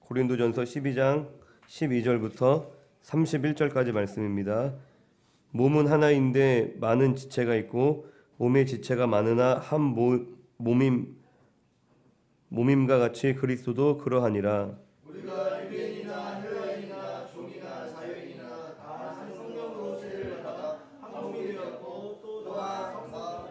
고린도전서 12장 12절부터 31절까지 말씀입니다. 몸은 하나인데 많은 지체가 있고 몸의 지체가 많으나 한 몸임과 같이 그리스도도 그러하니라. 우리가 유대인이나 헬라인이나 종이나 자유인이나 다 한 성령으로 세례를 받아 한 몸이 되었고 또한 성삼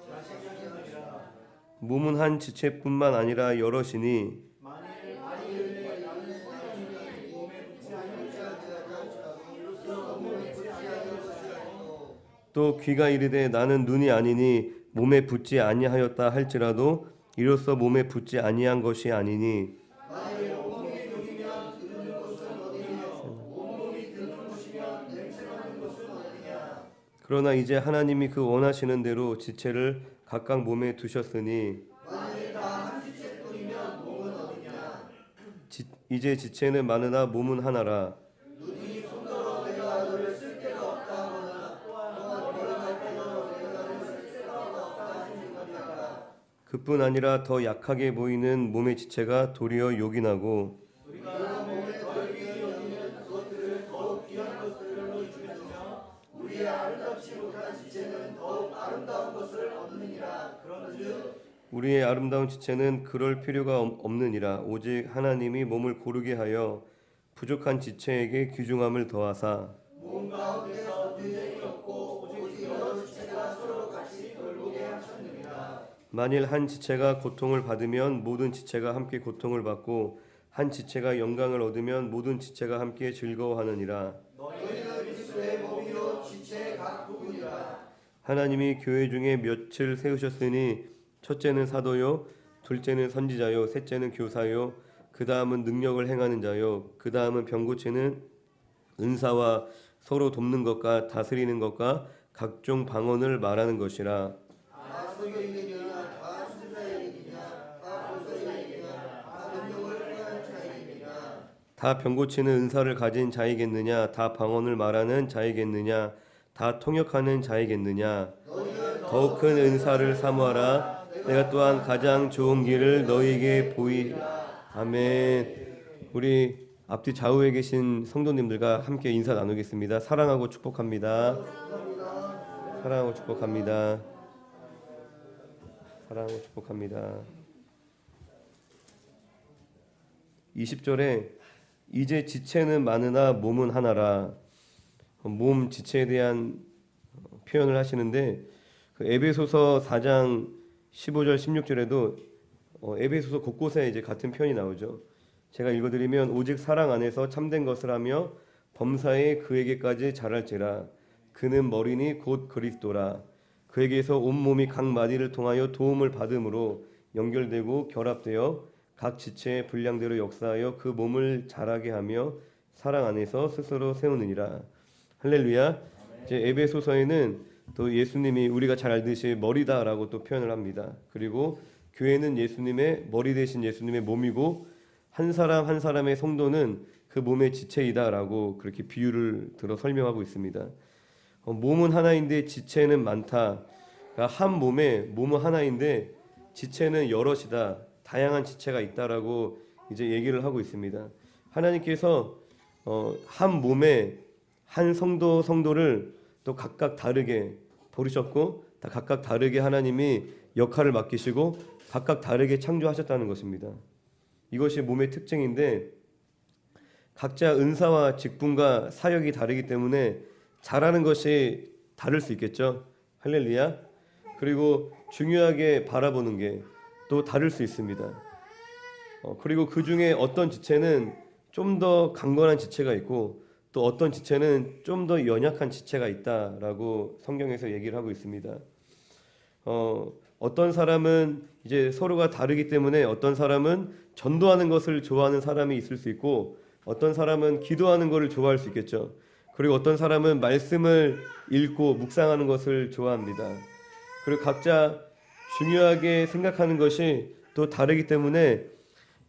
자식이니라. 몸은 한 지체뿐만 아니라 여럿이니 만일 아이들이 나는 성령이 몸에 붙지 아니할지라도 이로써 몸에 붙지 아니할지라도 또 귀가 이르되 나는 눈이 아니니 몸에 붙지 아니하였다 할지라도 이로써 몸에 붙지 아니한 것이 아니니 만일 온몸이 눈이면 듣는 곳은 어디며 온몸이 듣는 곳이면 냄새나는 곳은 어디냐. 그러나 이제 하나님이 그 원하시는 대로 지체를 각각 몸에 두셨으니 만일 다 한 지체뿐이면 몸은 어디냐. 이제 지체는 많으나 몸은 하나라. 눈이 손더러 내가 너를 쓸 데가 없다 하거나 또한 머리가 갈 때도 내가 너를 쓸 데가 없다 하는 것이라. 그뿐 아니라 더 약하게 보이는 몸의 지체가 도리어 요긴하고 우리가 몸에 덜 귀히 여기는 그것들을 더욱 귀한 것들로 줄여주며 우리의 아름답지 못한 지체는 더욱 아름다운 것을 얻느니라. 그런즉 우리의 아름다운 지체는 그럴 필요가 없느니라. 오직 하나님이 몸을 고르게 하여 부족한 지체에게 귀중함을 더하사 몸 가운데서 분쟁이 없고 오직 여러 지체가 서로 같이 돌보게 하셨느니라. 만일 한 지체가 고통을 받으면 모든 지체가 함께 고통을 받고 한 지체가 영광을 얻으면 모든 지체가 함께 즐거워하느니라. 너희는 그리스도의 몸이요 지체의 각 부분이라. 하나님이 교회 중에 몇을 세우셨으니 첫째는 사도요, 둘째는 선지자요, 셋째는 교사요, 그 다음은 능력을 행하는 자요, 그 다음은 병 고치는 은사와 서로 돕는 것과 다스리는 것과 각종 방언을 말하는 것이라. 다 설교인이냐 다 수제자이냐 다 교사이냐 다 능력을 행하는 자이냐. 다 병 고치는 은사를 가진 자이겠느냐, 다 방언을 말하는 자이겠느냐, 다 통역하는 자이겠느냐. 더욱 큰 은사를 사모하라. 내가 또한 가장 좋은 길을 너희에게 아멘. 우리 앞뒤 좌우에 계신 성도님들과 함께 인사 나누겠습니다. 사랑하고 축복합니다. 사랑하고 축복합니다. 사랑하고 축복합니다. 20절에 이제 지체는 많으나 몸은 하나라. 몸 지체에 대한 표현을 하시는데 그 에베소서 4장 15절 16절에도 에베소서 곳곳에 이제 같은 표현이 나오죠. 제가 읽어드리면 오직 사랑 안에서 참된 것을 하며 범사에 그에게까지 자랄지라. 그는 머리니 곧 그리스도라. 그에게서 온 몸이 각 마디를 통하여 도움을 받음으로 연결되고 결합되어 각 지체의 분량대로 역사하여 그 몸을 자라게 하며 사랑 안에서 스스로 세우느니라. 할렐루야. 이제 에베소서에는 또 예수님이 우리가 잘 알듯이 머리다라고 또 표현을 합니다. 그리고 교회는 예수님의 머리 대신 예수님의 몸이고 한 사람 한 사람의 성도는 그 몸의 지체이다라고 그렇게 비유를 들어 설명하고 있습니다. 몸은 하나인데 지체는 많다. 그러니까 한 몸은 하나인데 지체는 여럿이다. 다양한 지체가 있다라고 이제 얘기를 하고 있습니다. 하나님께서 한 몸에 한 성도를 또 각각 다르게 부르셨고 다 각각 다르게 하나님이 역할을 맡기시고 각각 다르게 창조하셨다는 것입니다. 이것이 몸의 특징인데 각자 은사와 직분과 사역이 다르기 때문에 잘하는 것이 다를 수 있겠죠. 할렐루야. 그리고 중요하게 바라보는 게 또 다를 수 있습니다. 그리고 그 중에 어떤 지체는 좀 더 강건한 지체가 있고 또 어떤 지체는 좀 더 연약한 지체가 있다라고 성경에서 얘기를 하고 있습니다. 어떤 사람은 이제 서로가 다르기 때문에 어떤 사람은 전도하는 것을 좋아하는 사람이 있을 수 있고 어떤 사람은 기도하는 것을 좋아할 수 있겠죠. 그리고 어떤 사람은 말씀을 읽고 묵상하는 것을 좋아합니다. 그리고 각자 중요하게 생각하는 것이 또 다르기 때문에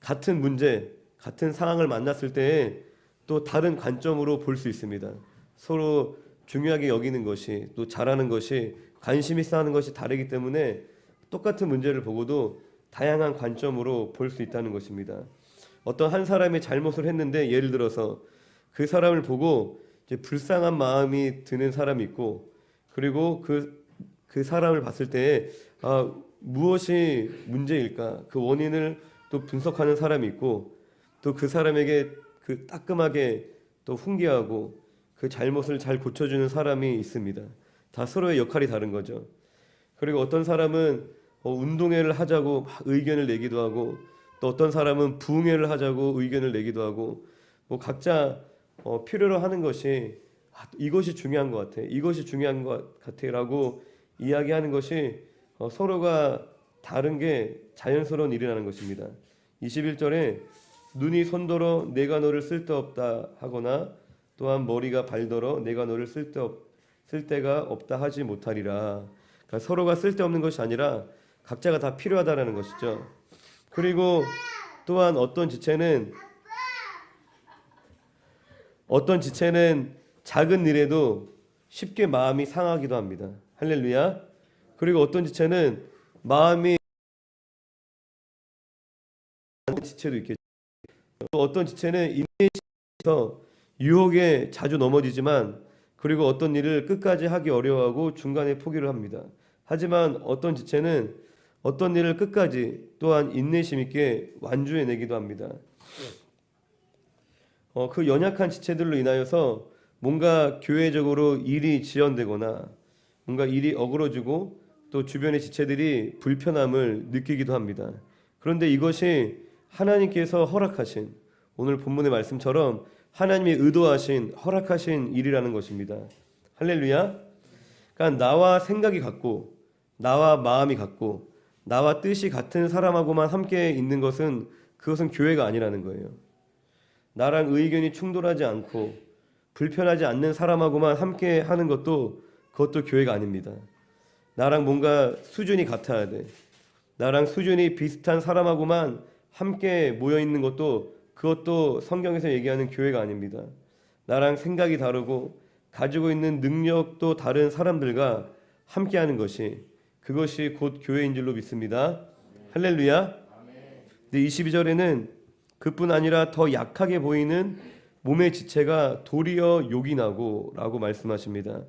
같은 문제, 같은 상황을 만났을 때 또 다른 관점으로 볼 수 있습니다. 서로 중요하게 여기는 것이 또 잘하는 것이 관심 있어 하는 것이 다르기 때문에 똑같은 문제를 보고도 다양한 관점으로 볼 수 있다는 것입니다. 어떤 한 사람이 잘못을 했는데 예를 들어서 그 사람을 보고 이제 불쌍한 마음이 드는 사람이 있고 그리고 그 사람을 봤을 때 무엇이 문제일까 그 원인을 또 분석하는 사람이 있고 또 그 사람에게 그 따끔하게 또 훈계하고 그 잘못을 잘 고쳐주는 사람이 있습니다. 다 서로의 역할이 다른 거죠. 그리고 어떤 사람은 운동회를 하자고 막 의견을 내기도 하고 또 어떤 사람은 부흥회를 하자고 의견을 내기도 하고 뭐 각자 필요로 하는 것이 이것이 중요한 것 같아. 이것이 중요한 것 같아라고 이야기하는 것이 서로가 다른 게 자연스러운 일이라는 것입니다. 21절에 눈이 손더러 내가 너를 쓸데없다 하거나 또한 머리가 발더러 내가 너를 쓸데가 없다 하지 못하리라. 그러니까 서로가 쓸데없는 것이 아니라 각자가 다 필요하다라는 것이죠. 그리고 또한 어떤 지체는 작은 일에도 쉽게 마음이 상하기도 합니다. 할렐루야. 그리고 어떤 지체는 마음이 지체도 있겠죠. 또 어떤 지체는 인내심에서 유혹에 자주 넘어지지만 그리고 어떤 일을 끝까지 하기 어려워하고 중간에 포기를 합니다. 하지만 어떤 지체는 어떤 일을 끝까지 또한 인내심 있게 완주해내기도 합니다. 그 연약한 지체들로 인하여서 뭔가 교회적으로 일이 지연되거나 뭔가 일이 어그러지고 또 주변의 지체들이 불편함을 느끼기도 합니다. 그런데 이것이 하나님께서 허락하신 오늘 본문의 말씀처럼 하나님이 의도하신 허락하신 일이라는 것입니다. 할렐루야. 그러니까 나와 생각이 같고 나와 마음이 같고 나와 뜻이 같은 사람하고만 함께 있는 것은 그것은 교회가 아니라는 거예요. 나랑 의견이 충돌하지 않고 불편하지 않는 사람하고만 함께 하는 그것도 교회가 아닙니다. 나랑 뭔가 수준이 같아야 돼. 나랑 수준이 비슷한 사람하고만 함께 모여 있는 그것도 성경에서 얘기하는 교회가 아닙니다. 나랑 생각이 다르고 가지고 있는 능력도 다른 사람들과 함께하는 그것이 곧 교회인 줄로 믿습니다. 할렐루야. 근데 22절에는 그뿐 아니라 더 약하게 보이는 몸의 지체가 도리어 욕이 나고 라고 말씀하십니다.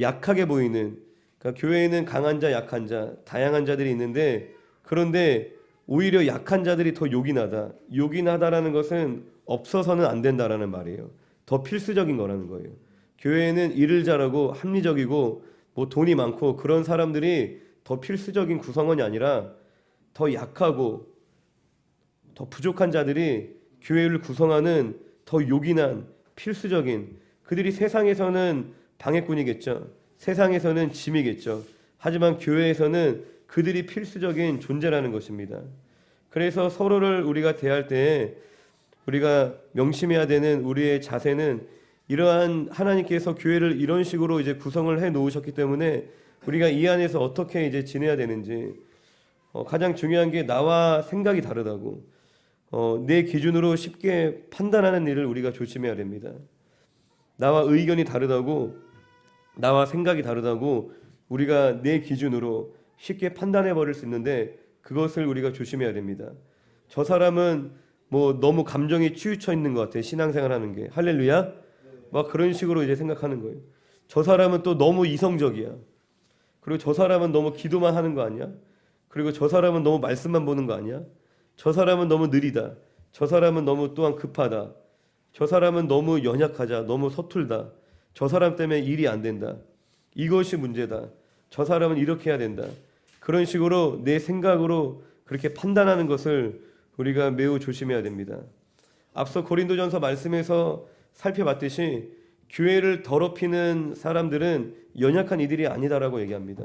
약하게 보이는 그러니까 교회에는 강한 자, 약한 자, 다양한 자들이 있는데 그런데 오히려 약한 자들이 더 요긴하다. 요긴하다라는 것은 없어서는 안 된다라는 말이에요. 더 필수적인 거라는 거예요. 교회에는 일을 잘하고 합리적이고 뭐 돈이 많고 그런 사람들이 더 필수적인 구성원이 아니라 더 약하고 더 부족한 자들이 교회를 구성하는 더 요긴한 필수적인 그들이 세상에서는 방해꾼이겠죠. 세상에서는 짐이겠죠. 하지만 교회에서는 그들이 필수적인 존재라는 것입니다. 그래서 서로를 우리가 대할 때 우리가 명심해야 되는 우리의 자세는 이러한 하나님께서 교회를 이런 식으로 이제 구성을 해 놓으셨기 때문에 우리가 이 안에서 어떻게 이제 지내야 되는지 가장 중요한 게 나와 생각이 다르다고 내 기준으로 쉽게 판단하는 일을 우리가 조심해야 됩니다. 나와 의견이 다르다고 나와 생각이 다르다고 우리가 내 기준으로 쉽게 판단해 버릴 수 있는데 그것을 우리가 조심해야 됩니다. 저 사람은 뭐 너무 감정이 치우쳐 있는 것 같아. 신앙생활 하는 게. 할렐루야. 막 그런 식으로 이제 생각하는 거예요. 저 사람은 또 너무 이성적이야. 그리고 저 사람은 너무 기도만 하는 거 아니야? 그리고 저 사람은 너무 말씀만 보는 거 아니야? 저 사람은 너무 느리다. 저 사람은 너무 또한 급하다. 저 사람은 너무 연약하자. 너무 서툴다. 저 사람 때문에 일이 안 된다. 이것이 문제다. 저 사람은 이렇게 해야 된다. 그런 식으로 내 생각으로 그렇게 판단하는 것을 우리가 매우 조심해야 됩니다. 앞서 고린도전서 말씀에서 살펴봤듯이 교회를 더럽히는 사람들은 연약한 이들이 아니다라고 얘기합니다.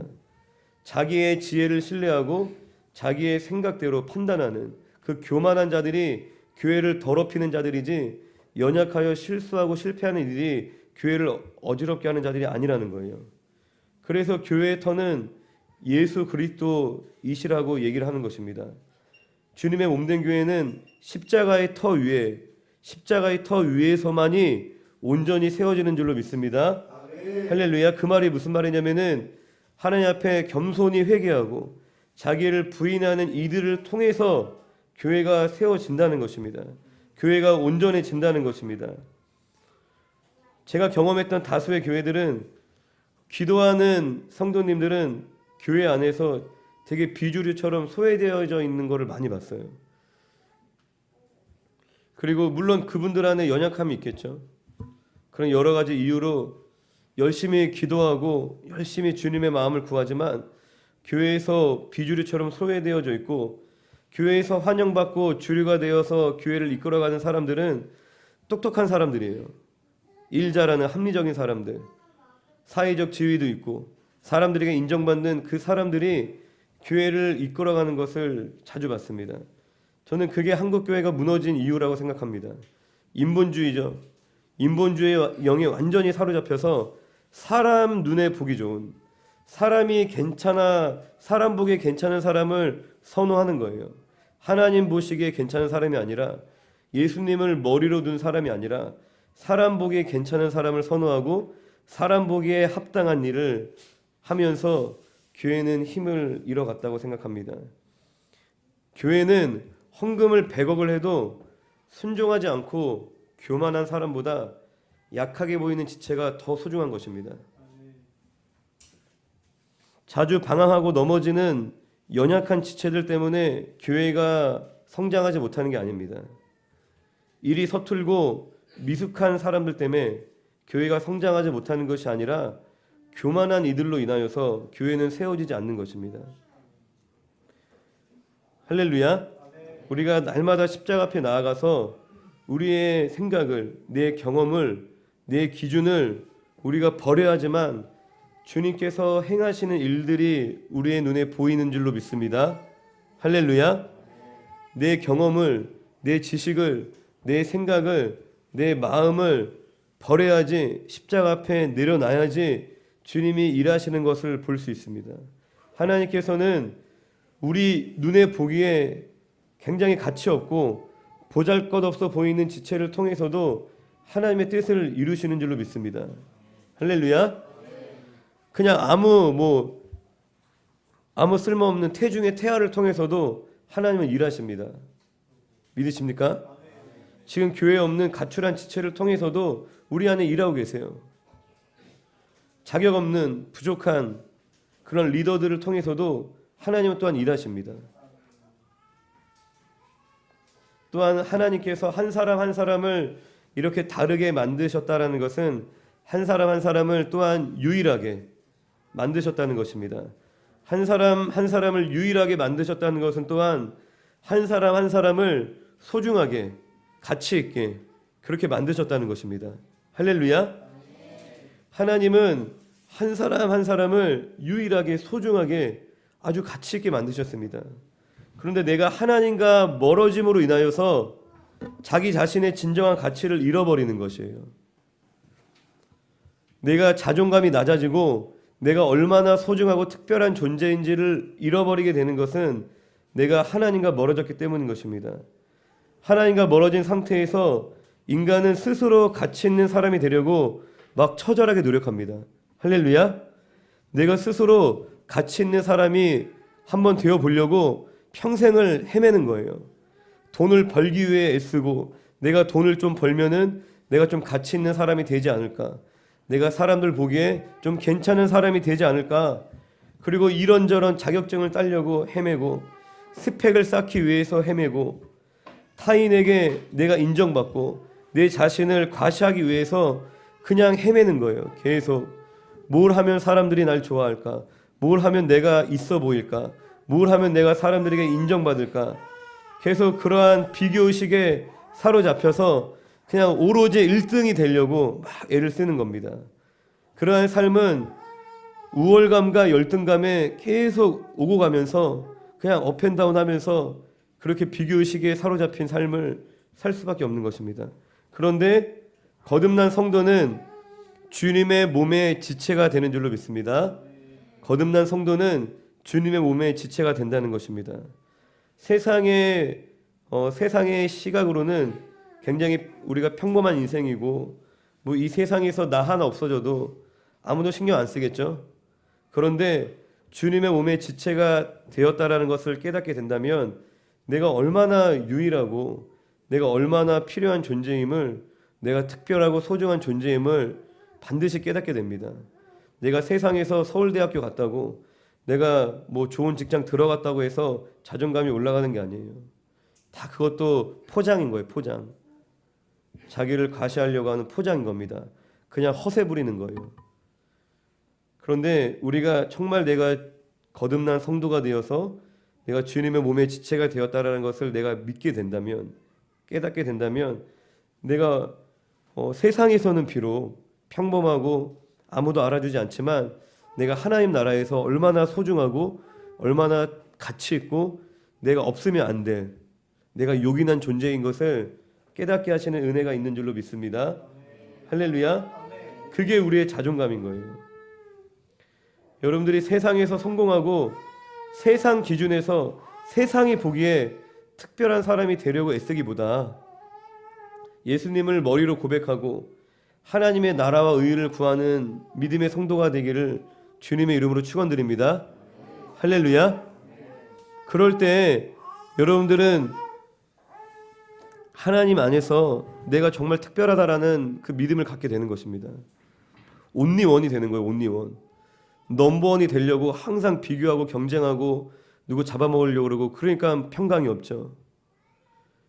자기의 지혜를 신뢰하고 자기의 생각대로 판단하는 그 교만한 자들이 교회를 더럽히는 자들이지 연약하여 실수하고 실패하는 이들이 교회를 어지럽게 하는 자들이 아니라는 거예요. 그래서 교회의 터는 예수 그리스도이시라고 얘기를 하는 것입니다. 주님의 몸된 교회는 십자가의 터 위에서만이 온전히 세워지는 줄로 믿습니다. 할렐루야. 그 말이 무슨 말이냐면은 하나님 앞에 겸손히 회개하고 자기를 부인하는 이들을 통해서 교회가 세워진다는 것입니다. 교회가 온전해진다는 것입니다. 제가 경험했던 다수의 교회들은 기도하는 성도님들은 교회 안에서 되게 비주류처럼 소외되어져 있는 것을 많이 봤어요. 그리고 물론 그분들 안에 연약함이 있겠죠. 그런 여러 가지 이유로 열심히 기도하고 열심히 주님의 마음을 구하지만 교회에서 비주류처럼 소외되어져 있고, 교회에서 환영받고 주류가 되어서 교회를 이끌어가는 사람들은 똑똑한 사람들이에요. 일 잘하는 합리적인 사람들, 사회적 지위도 있고 사람들에게 인정받는 그 사람들이 교회를 이끌어가는 것을 자주 봤습니다. 저는 그게 한국교회가 무너진 이유라고 생각합니다. 인본주의죠. 인본주의의 영에 완전히 사로잡혀서 사람 눈에 보기 좋은, 사람이 괜찮아, 사람 보기에 괜찮은 사람을 선호하는 거예요. 하나님 보시기에 괜찮은 사람이 아니라, 예수님을 머리로 둔 사람이 아니라 사람 보기에 괜찮은 사람을 선호하고 사람 보기에 합당한 일을 하면서 교회는 힘을 잃어갔다고 생각합니다. 교회는 헌금을 100억을 해도 순종하지 않고 교만한 사람보다 약하게 보이는 지체가 더 소중한 것입니다. 자주 방황하고 넘어지는 연약한 지체들 때문에 교회가 성장하지 못하는 게 아닙니다. 일이 서툴고 미숙한 사람들 때문에 교회가 성장하지 못하는 것이 아니라 교만한 이들로 인하여서 교회는 세워지지 않는 것입니다. 할렐루야. 우리가 날마다 십자가 앞에 나아가서 우리의 생각을, 내 경험을, 내 기준을 우리가 버려야 하지만 주님께서 행하시는 일들이 우리의 눈에 보이는 줄로 믿습니다. 할렐루야. 내 경험을, 내 지식을, 내 생각을, 내 마음을 버려야지, 십자가 앞에 내려놔야지 주님이 일하시는 것을 볼 수 있습니다. 하나님께서는 우리 눈에 보기에 굉장히 가치 없고 보잘것없어 보이는 지체를 통해서도 하나님의 뜻을 이루시는 줄로 믿습니다. 할렐루야. 그냥 아무 쓸모없는 태중의 태아를 통해서도 하나님은 일하십니다. 믿으십니까? 지금 교회에 없는 가출한 지체를 통해서도 우리 안에 일하고 계세요. 자격 없는 부족한 그런 리더들을 통해서도 하나님은 또한 일하십니다. 또한 하나님께서 한 사람 한 사람을 이렇게 다르게 만드셨다라는 것은 한 사람 한 사람을 또한 유일하게 만드셨다는 것입니다. 한 사람 한 사람을 유일하게 만드셨다는 것은 또한 한 사람 한 사람을 소중하게, 가치 있게 그렇게 만드셨다는 것입니다. 할렐루야. 하나님은 한 사람 한 사람을 유일하게, 소중하게, 아주 가치 있게 만드셨습니다. 그런데 내가 하나님과 멀어짐으로 인하여서 자기 자신의 진정한 가치를 잃어버리는 것이에요. 내가 자존감이 낮아지고 내가 얼마나 소중하고 특별한 존재인지를 잃어버리게 되는 것은 내가 하나님과 멀어졌기 때문인 것입니다. 하나님과 멀어진 상태에서 인간은 스스로 가치 있는 사람이 되려고 막 처절하게 노력합니다. 할렐루야. 내가 스스로 가치 있는 사람이 한번 되어 보려고 평생을 헤매는 거예요. 돈을 벌기 위해 애쓰고, 내가 돈을 좀 벌면은 내가 좀 가치 있는 사람이 되지 않을까, 내가 사람들 보기에 좀 괜찮은 사람이 되지 않을까, 그리고 이런저런 자격증을 따려고 헤매고, 스펙을 쌓기 위해서 헤매고, 타인에게 내가 인정받고 내 자신을 과시하기 위해서 그냥 헤매는 거예요. 계속 뭘 하면 사람들이 날 좋아할까, 뭘 하면 내가 있어 보일까, 뭘 하면 내가 사람들에게 인정받을까, 계속 그러한 비교의식에 사로잡혀서 그냥 오로지 1등이 되려고 막 애를 쓰는 겁니다. 그러한 삶은 우월감과 열등감에 계속 오고 가면서 그냥 업앤다운 하면서 그렇게 비교의식에 사로잡힌 삶을 살 수밖에 없는 것입니다. 그런데 거듭난 성도는 주님의 몸의 지체가 되는 줄로 믿습니다. 거듭난 성도는 주님의 몸의 지체가 된다는 것입니다. 세상의 시각으로는 굉장히 우리가 평범한 인생이고, 뭐 이 세상에서 나 하나 없어져도 아무도 신경 안 쓰겠죠. 그런데 주님의 몸의 지체가 되었다라는 것을 깨닫게 된다면 내가 얼마나 유일하고 내가 얼마나 필요한 존재임을, 내가 특별하고 소중한 존재임을 반드시 깨닫게 됩니다. 내가 세상에서 서울대학교 갔다고, 내가 뭐 좋은 직장 들어갔다고 해서 자존감이 올라가는 게 아니에요. 다 그것도 포장인 거예요. 포장. 자기를 과시하려고 하는 포장인 겁니다. 그냥 허세 부리는 거예요. 그런데 우리가 정말 내가 거듭난 성도가 되어서 내가 주님의 몸의 지체가 되었다라는 것을 내가 믿게 된다면, 깨닫게 된다면, 내가 세상에서는 비록 평범하고 아무도 알아주지 않지만 내가 하나님 나라에서 얼마나 소중하고 얼마나 가치 있고 내가 없으면 안 될, 내가 요긴한 존재인 것을 깨닫게 하시는 은혜가 있는 줄로 믿습니다. 할렐루야. 그게 우리의 자존감인 거예요. 여러분들이 세상에서 성공하고 세상 기준에서 세상이 보기에 특별한 사람이 되려고 애쓰기보다 예수님을 머리로 고백하고 하나님의 나라와 의를 구하는 믿음의 성도가 되기를 주님의 이름으로 축원드립니다. 할렐루야. 그럴 때 여러분들은 하나님 안에서 내가 정말 특별하다라는 그 믿음을 갖게 되는 것입니다. 온리원이 되는 거예요. 온리원. 넘버원이 되려고 항상 비교하고 경쟁하고 누구 잡아먹으려고 그러고, 그러니까 평강이 없죠.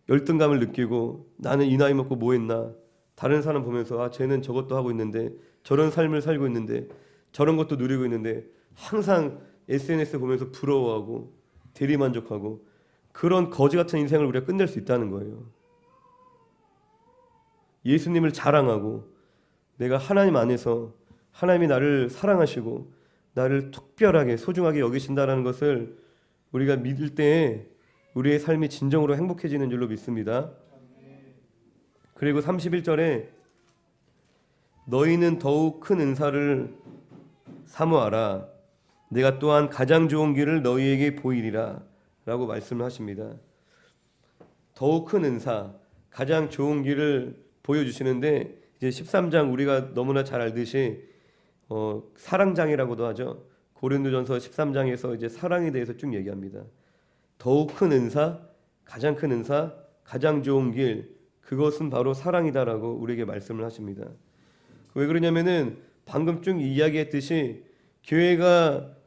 열등감을 느끼고 나는 이 나이 먹고 뭐 했나, 다른 사람 보면서 아 쟤는 저것도 하고 있는데, 저런 삶을 살고 있는데, 저런 것도 누리고 있는데, 항상 SNS 보면서 부러워하고 대리만족하고, 그런 거지 같은 인생을 우리가 끝낼 수 있다는 거예요. 예수님을 자랑하고 내가 하나님 안에서 하나님이 나를 사랑하시고 나를 특별하게 소중하게 여기신다라는 것을 우리가 믿을 때 우리의 삶이 진정으로 행복해지는 줄로 믿습니다. 그리고 31절에 너희는 더욱 큰 은사를 사모하라. 내가 또한 가장 좋은 길을 너희에게 보이리라 라고 말씀을 하십니다. 더욱 큰 은사, 가장 좋은 길을 보여주시는데, 이제 13장 우리가 너무나 잘 알듯이 사랑장이라고도 하죠. 고린도전서 13장에서 이제 사랑에 대해서 쭉 얘기합니다. 더욱 큰 은사, 가장 큰 은사, 가장 좋은 길, 그것은 바로 사랑이다라고 우리에게 말씀을 하십니다. 왜 그러냐면은 방금 쭉 이야기했듯이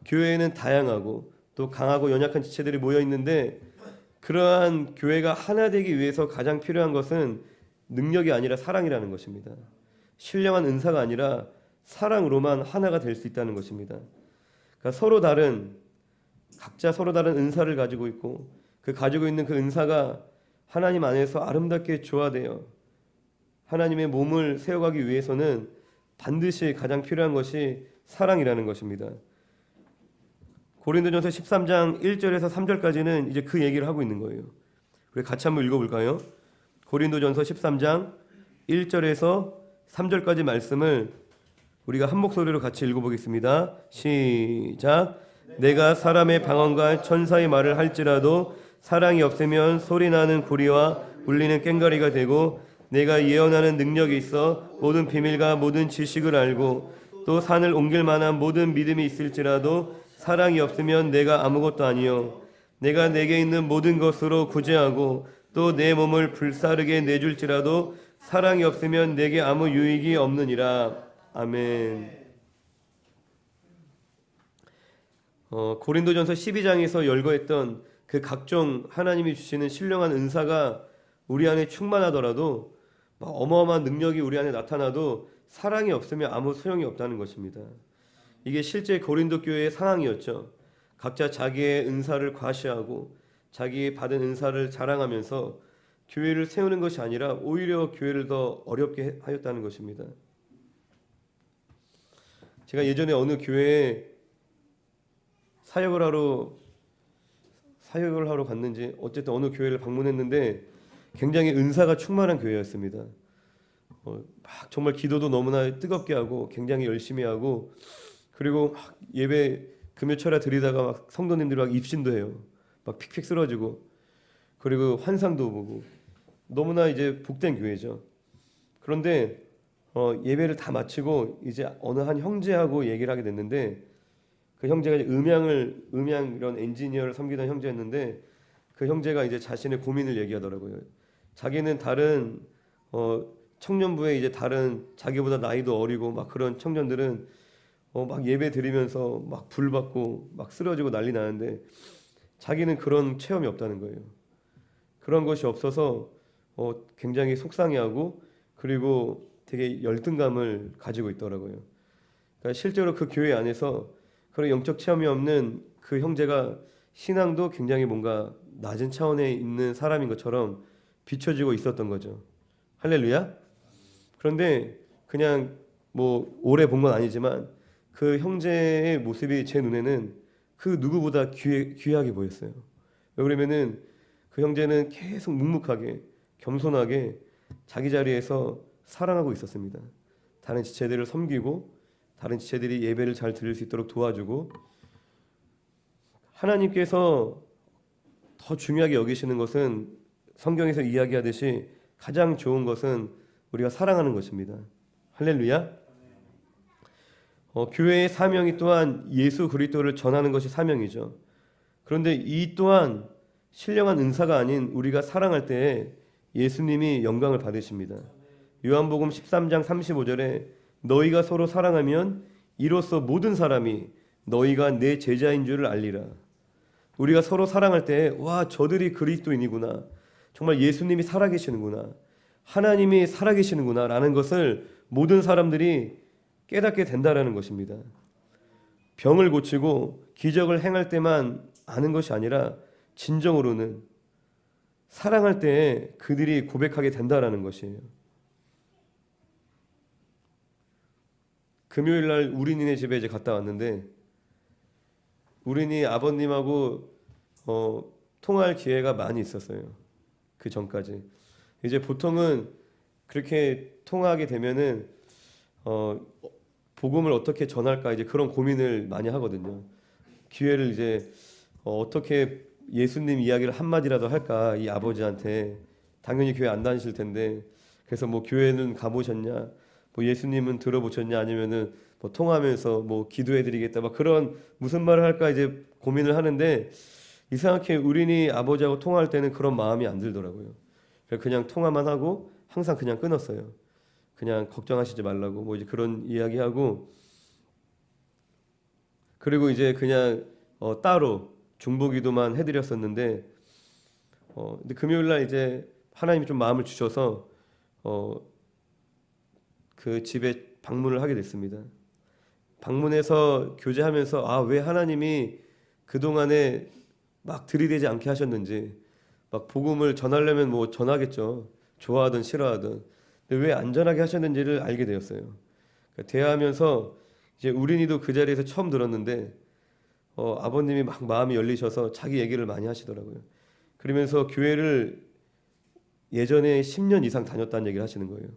교회에는 다양하고 또 강하고 연약한 지체들이 모여 있는데, 그러한 교회가 하나 되기 위해서 가장 필요한 것은 능력이 아니라 사랑이라는 것입니다. 신령한 은사가 아니라 사랑으로만 하나가 될 수 있다는 것입니다. 그러니까 각자 서로 다른 은사를 가지고 있고, 그 가지고 있는 그 은사가 하나님 안에서 아름답게 조화되어 하나님의 몸을 세워가기 위해서는 반드시 가장 필요한 것이 사랑이라는 것입니다. 고린도전서 13장 1절에서 3절까지는 이제 그 얘기를 하고 있는 거예요. 우리 같이 한번 읽어볼까요? 고린도전서 13장 1절에서 3절까지 말씀을 우리가 한 목소리로 같이 읽어보겠습니다. 시작. 내가 사람의 방언과 천사의 말을 할지라도 사랑이 없으면 소리나는 구리와 울리는 꽹과리가 되고, 내가 예언하는 능력이 있어 모든 비밀과 모든 지식을 알고 또 산을 옮길 만한 모든 믿음이 있을지라도 사랑이 없으면 내가 아무것도 아니요, 내가 내게 있는 모든 것으로 구제하고 또 내 몸을 불사르게 내줄지라도 사랑이 없으면 내게 아무 유익이 없느니라. 아멘. 고린도전서 12장에서 열거했던 그 각종 하나님이 주시는 신령한 은사가 우리 안에 충만하더라도, 어마어마한 능력이 우리 안에 나타나도 사랑이 없으면 아무 소용이 없다는 것입니다. 이게 실제 고린도 교회의 상황이었죠. 각자 자기의 은사를 과시하고 자기 받은 은사를 자랑하면서 교회를 세우는 것이 아니라 오히려 교회를 더 어렵게 하였다는 것입니다. 제가 예전에 어느 교회에 사역을 하러 갔는지 어쨌든 어느 교회를 방문했는데 굉장히 은사가 충만한 교회였습니다. 막 정말 기도도 너무나 뜨겁게 하고 굉장히 열심히 하고, 그리고 막 예배 금요철에 드리다가 막 성도님들이 막 입신도 해요. 막 픽픽 쓰러지고, 그리고 환상도 보고, 너무나 이제 복된 교회죠. 그런데 예배를 다 마치고 이제 어느 한 형제하고 얘기를 하게 됐는데, 그 형제가 이제 음향 이런 엔지니어를 섬기던 형제였는데, 그 형제가 이제 자신의 고민을 얘기하더라고요. 자기는 다른 청년부에 이제 다른 자기보다 나이도 어리고 막 그런 청년들은 막 예배 드리면서 막 불 받고 막 쓰러지고 난리 나는데 자기는 그런 체험이 없다는 거예요. 그런 것이 없어서 굉장히 속상해하고 그리고 되게 열등감을 가지고 있더라고요. 그러니까 실제로 그 교회 안에서 그런 영적 체험이 없는 그 형제가 신앙도 굉장히 뭔가 낮은 차원에 있는 사람인 것처럼 비춰지고 있었던 거죠. 할렐루야. 그런데 그냥 뭐 오래 본 건 아니지만 그 형제의 모습이 제 눈에는 그 누구보다 귀하게 보였어요. 왜 그러면은 그 형제는 계속 묵묵하게 겸손하게 자기 자리에서 사랑하고 있었습니다. 다른 지체들을 섬기고 다른 지체들이 예배를 잘 드릴 수 있도록 도와주고 하나님께서 더 중요하게 여기시는 것은 성경에서 이야기하듯이 가장 좋은 것은 우리가 사랑하는 것입니다. 할렐루야. 교회의 사명이 또한 예수 그리스도를 전하는 것이 사명이죠. 그런데 이 또한 신령한 은사가 아닌 우리가 사랑할 때에 예수님이 영광을 받으십니다. 요한복음 13장 35절에 너희가 서로 사랑하면 이로써 모든 사람이 너희가 내 제자인 줄을 알리라. 우리가 서로 사랑할 때 와 저들이 그리스도인이구나. 정말 예수님이 살아계시는구나. 하나님이 살아계시는구나 라는 것을 모든 사람들이 깨닫게 된다라는 것입니다. 병을 고치고 기적을 행할 때만 아는 것이 아니라 진정으로는 사랑할 때 그들이 고백하게 된다라는 것이에요. 금요일 날 우린이네 집에 이제 갔다 왔는데 우린이 아버님하고 통화할 기회가 많이 있었어요. 그 전까지. 이제 보통은 그렇게 통화하게 되면은 복음을 어떻게 전할까 이제 그런 고민을 많이 하거든요. 기회를 이제 어떻게 예수님 이야기를 한마디라도 할까 이 아버지한테. 당연히 교회 안 다니실 텐데 그래서 뭐 교회는 가보셨냐, 뭐 예수님은 들어보셨냐, 아니면은 뭐 통하면서 뭐 기도해드리겠다 막 그런 무슨 말을 할까 이제 고민을 하는데 이상하게 우린이 아버지하고 통화할 때는 그런 마음이 안 들더라고요. 그냥 통화만 하고 항상 그냥 끊었어요. 그냥 걱정하시지 말라고 뭐 이제 그런 이야기하고 그리고 이제 그냥 따로 중보기도만 해드렸었는데 근데 금요일 날 이제 하나님이 좀 마음을 주셔서 그 집에 방문을 하게 됐습니다. 방문해서 교제하면서 왜 하나님이 그동안에 막 들이대지 않게 하셨는지 막 복음을 전하려면 뭐 전하겠죠. 좋아하든 싫어하든. 근데 왜 안전하게 하셨는지를 알게 되었어요. 그러니까 대화하면서 이제 우린이도 그 자리에서 처음 들었는데 아버님이 막 마음이 열리셔서 자기 얘기를 많이 하시더라고요. 그러면서 교회를 예전에 10년 이상 다녔다는 얘기를 하시는 거예요.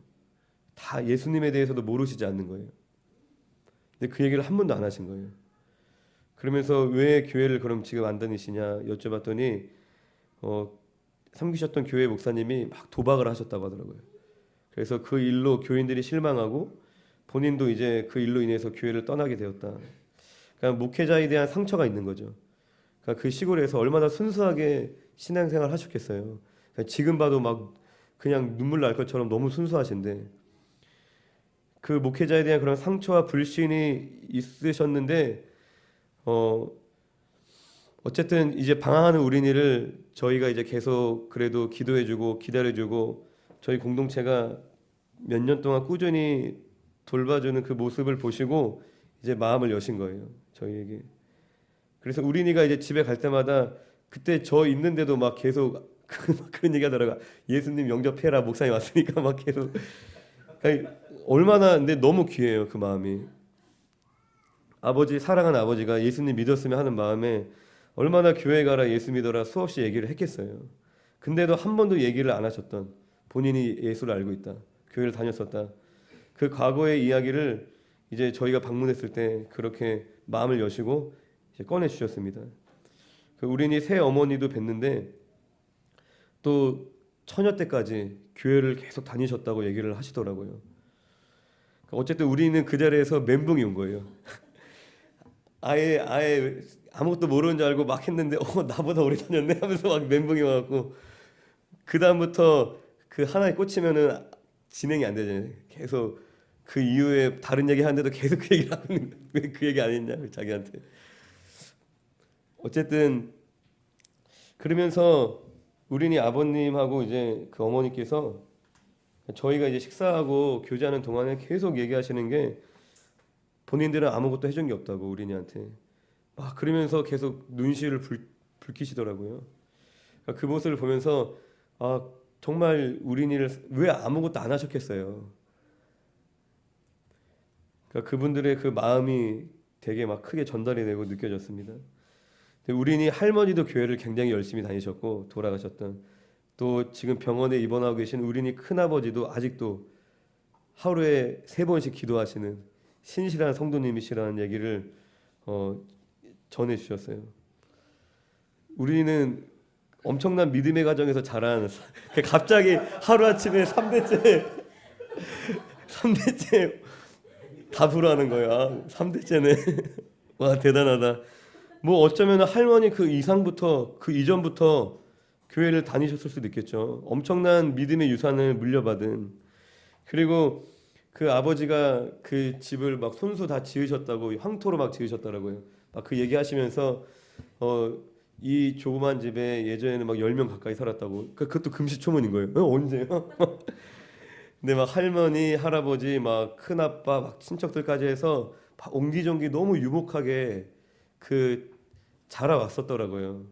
다 예수님에 대해서도 모르시지 않는 거예요. 근데 그 얘기를 한 번도 안 하신 거예요. 그러면서 왜 교회를 그럼 지금 안 다니시냐 여쭤봤더니 섬기셨던 교회 목사님이 막 도박을 하셨다고 하더라고요. 그래서 그 일로 교인들이 실망하고 본인도 이제 그 일로 인해서 교회를 떠나게 되었다. 그러니까 목회자에 대한 상처가 있는 거죠. 그러니까 그 시골에서 얼마나 순수하게 신앙생활 하셨겠어요. 그러니까 지금 봐도 막 그냥 눈물 날 것처럼 너무 순수하신데 그 목회자에 대한 그런 상처와 불신이 있으셨는데 어쨌든 이제 방황하는 우린이를 저희가 이제 계속 그래도 기도해주고 기다려주고 저희 공동체가 몇 년 동안 꾸준히 돌봐주는 그 모습을 보시고 이제 마음을 여신 거예요, 저희에게. 그래서 우린이가 이제 집에 갈 때마다 그때 저 있는데도 막 계속 그런 얘기 하더라고요. 예수님 영접해라, 목사님 왔으니까 막 계속. 그러니까 얼마나 근데 너무 귀해요, 그 마음이. 아버지, 사랑하는 아버지가 예수님 믿었으면 하는 마음에 얼마나 교회 가라, 예수 믿어라 수없이 얘기를 했겠어요. 근데도 한 번도 얘기를 안 하셨던, 본인이 예수를 알고 있다, 교회를 다녔었다, 그 과거의 이야기를 이제 저희가 방문했을 때 그렇게 마음을 여시고 이제 꺼내 주셨습니다. 그 우린이 새 어머니도 뵀는데 또 처녀 때까지 교회를 계속 다니셨다고 얘기를 하시더라고요. 어쨌든 우리는 그 자리에서 멘붕이 온 거예요. 아예 아무것도 모르는 줄 알고 막 했는데 나보다 오래 다녔네 하면서 막 멘붕이 와갖고 그 다음부터 그 하나에 꽂히면은 진행이 안 되잖아요. 계속 그 이후에 다른 얘기 하는데도 계속 그 얘기를 하고 있는 거예요. 왜 그 얘기 안 했냐 자기한테. 어쨌든 그러면서 우리네 아버님하고 이제 그 어머니께서 저희가 이제 식사하고 교제하는 동안에 계속 얘기하시는 게 본인들은 아무것도 해준 게 없다고 우리네한테 막 그러면서 계속 눈시울을 붉히시더라고요. 그러니까 그 모습을 보면서 아 정말 우리네를 왜 아무것도 안 하셨겠어요. 그러니까 그분들의 그 마음이 되게 막 크게 전달이 되고 느껴졌습니다. 근데 우리네 할머니도 교회를 굉장히 열심히 다니셨고 돌아가셨던 또 지금 병원에 입원하고 계신 우리네 큰아버지도 아직도 하루에 3번씩 기도하시는 신실한 성도님이시라는 얘기를 전해 주셨어요. 우리는 엄청난 믿음의 가정에서 자란 갑자기 하루아침에 3대째 답으로 하는 거야. 3대째네. 와 대단하다. 뭐 어쩌면 할머니 그 이상부터 그 이전부터 교회를 다니셨을 수도 있겠죠. 엄청난 믿음의 유산을 물려받은 그리고 그 아버지가 그 집을 막 손수 다 지으셨다고 황토로 막 지으셨더라고요. 막 그 얘기하시면서 이 조그만 집에 예전에는 막 10명 가까이 살았다고. 그것도 금시초문인 거예요. 언제요? 근데 막 할머니, 할아버지, 막 큰아빠, 막 친척들까지 해서 옹기종기 너무 유복하게 그 자라왔었더라고요.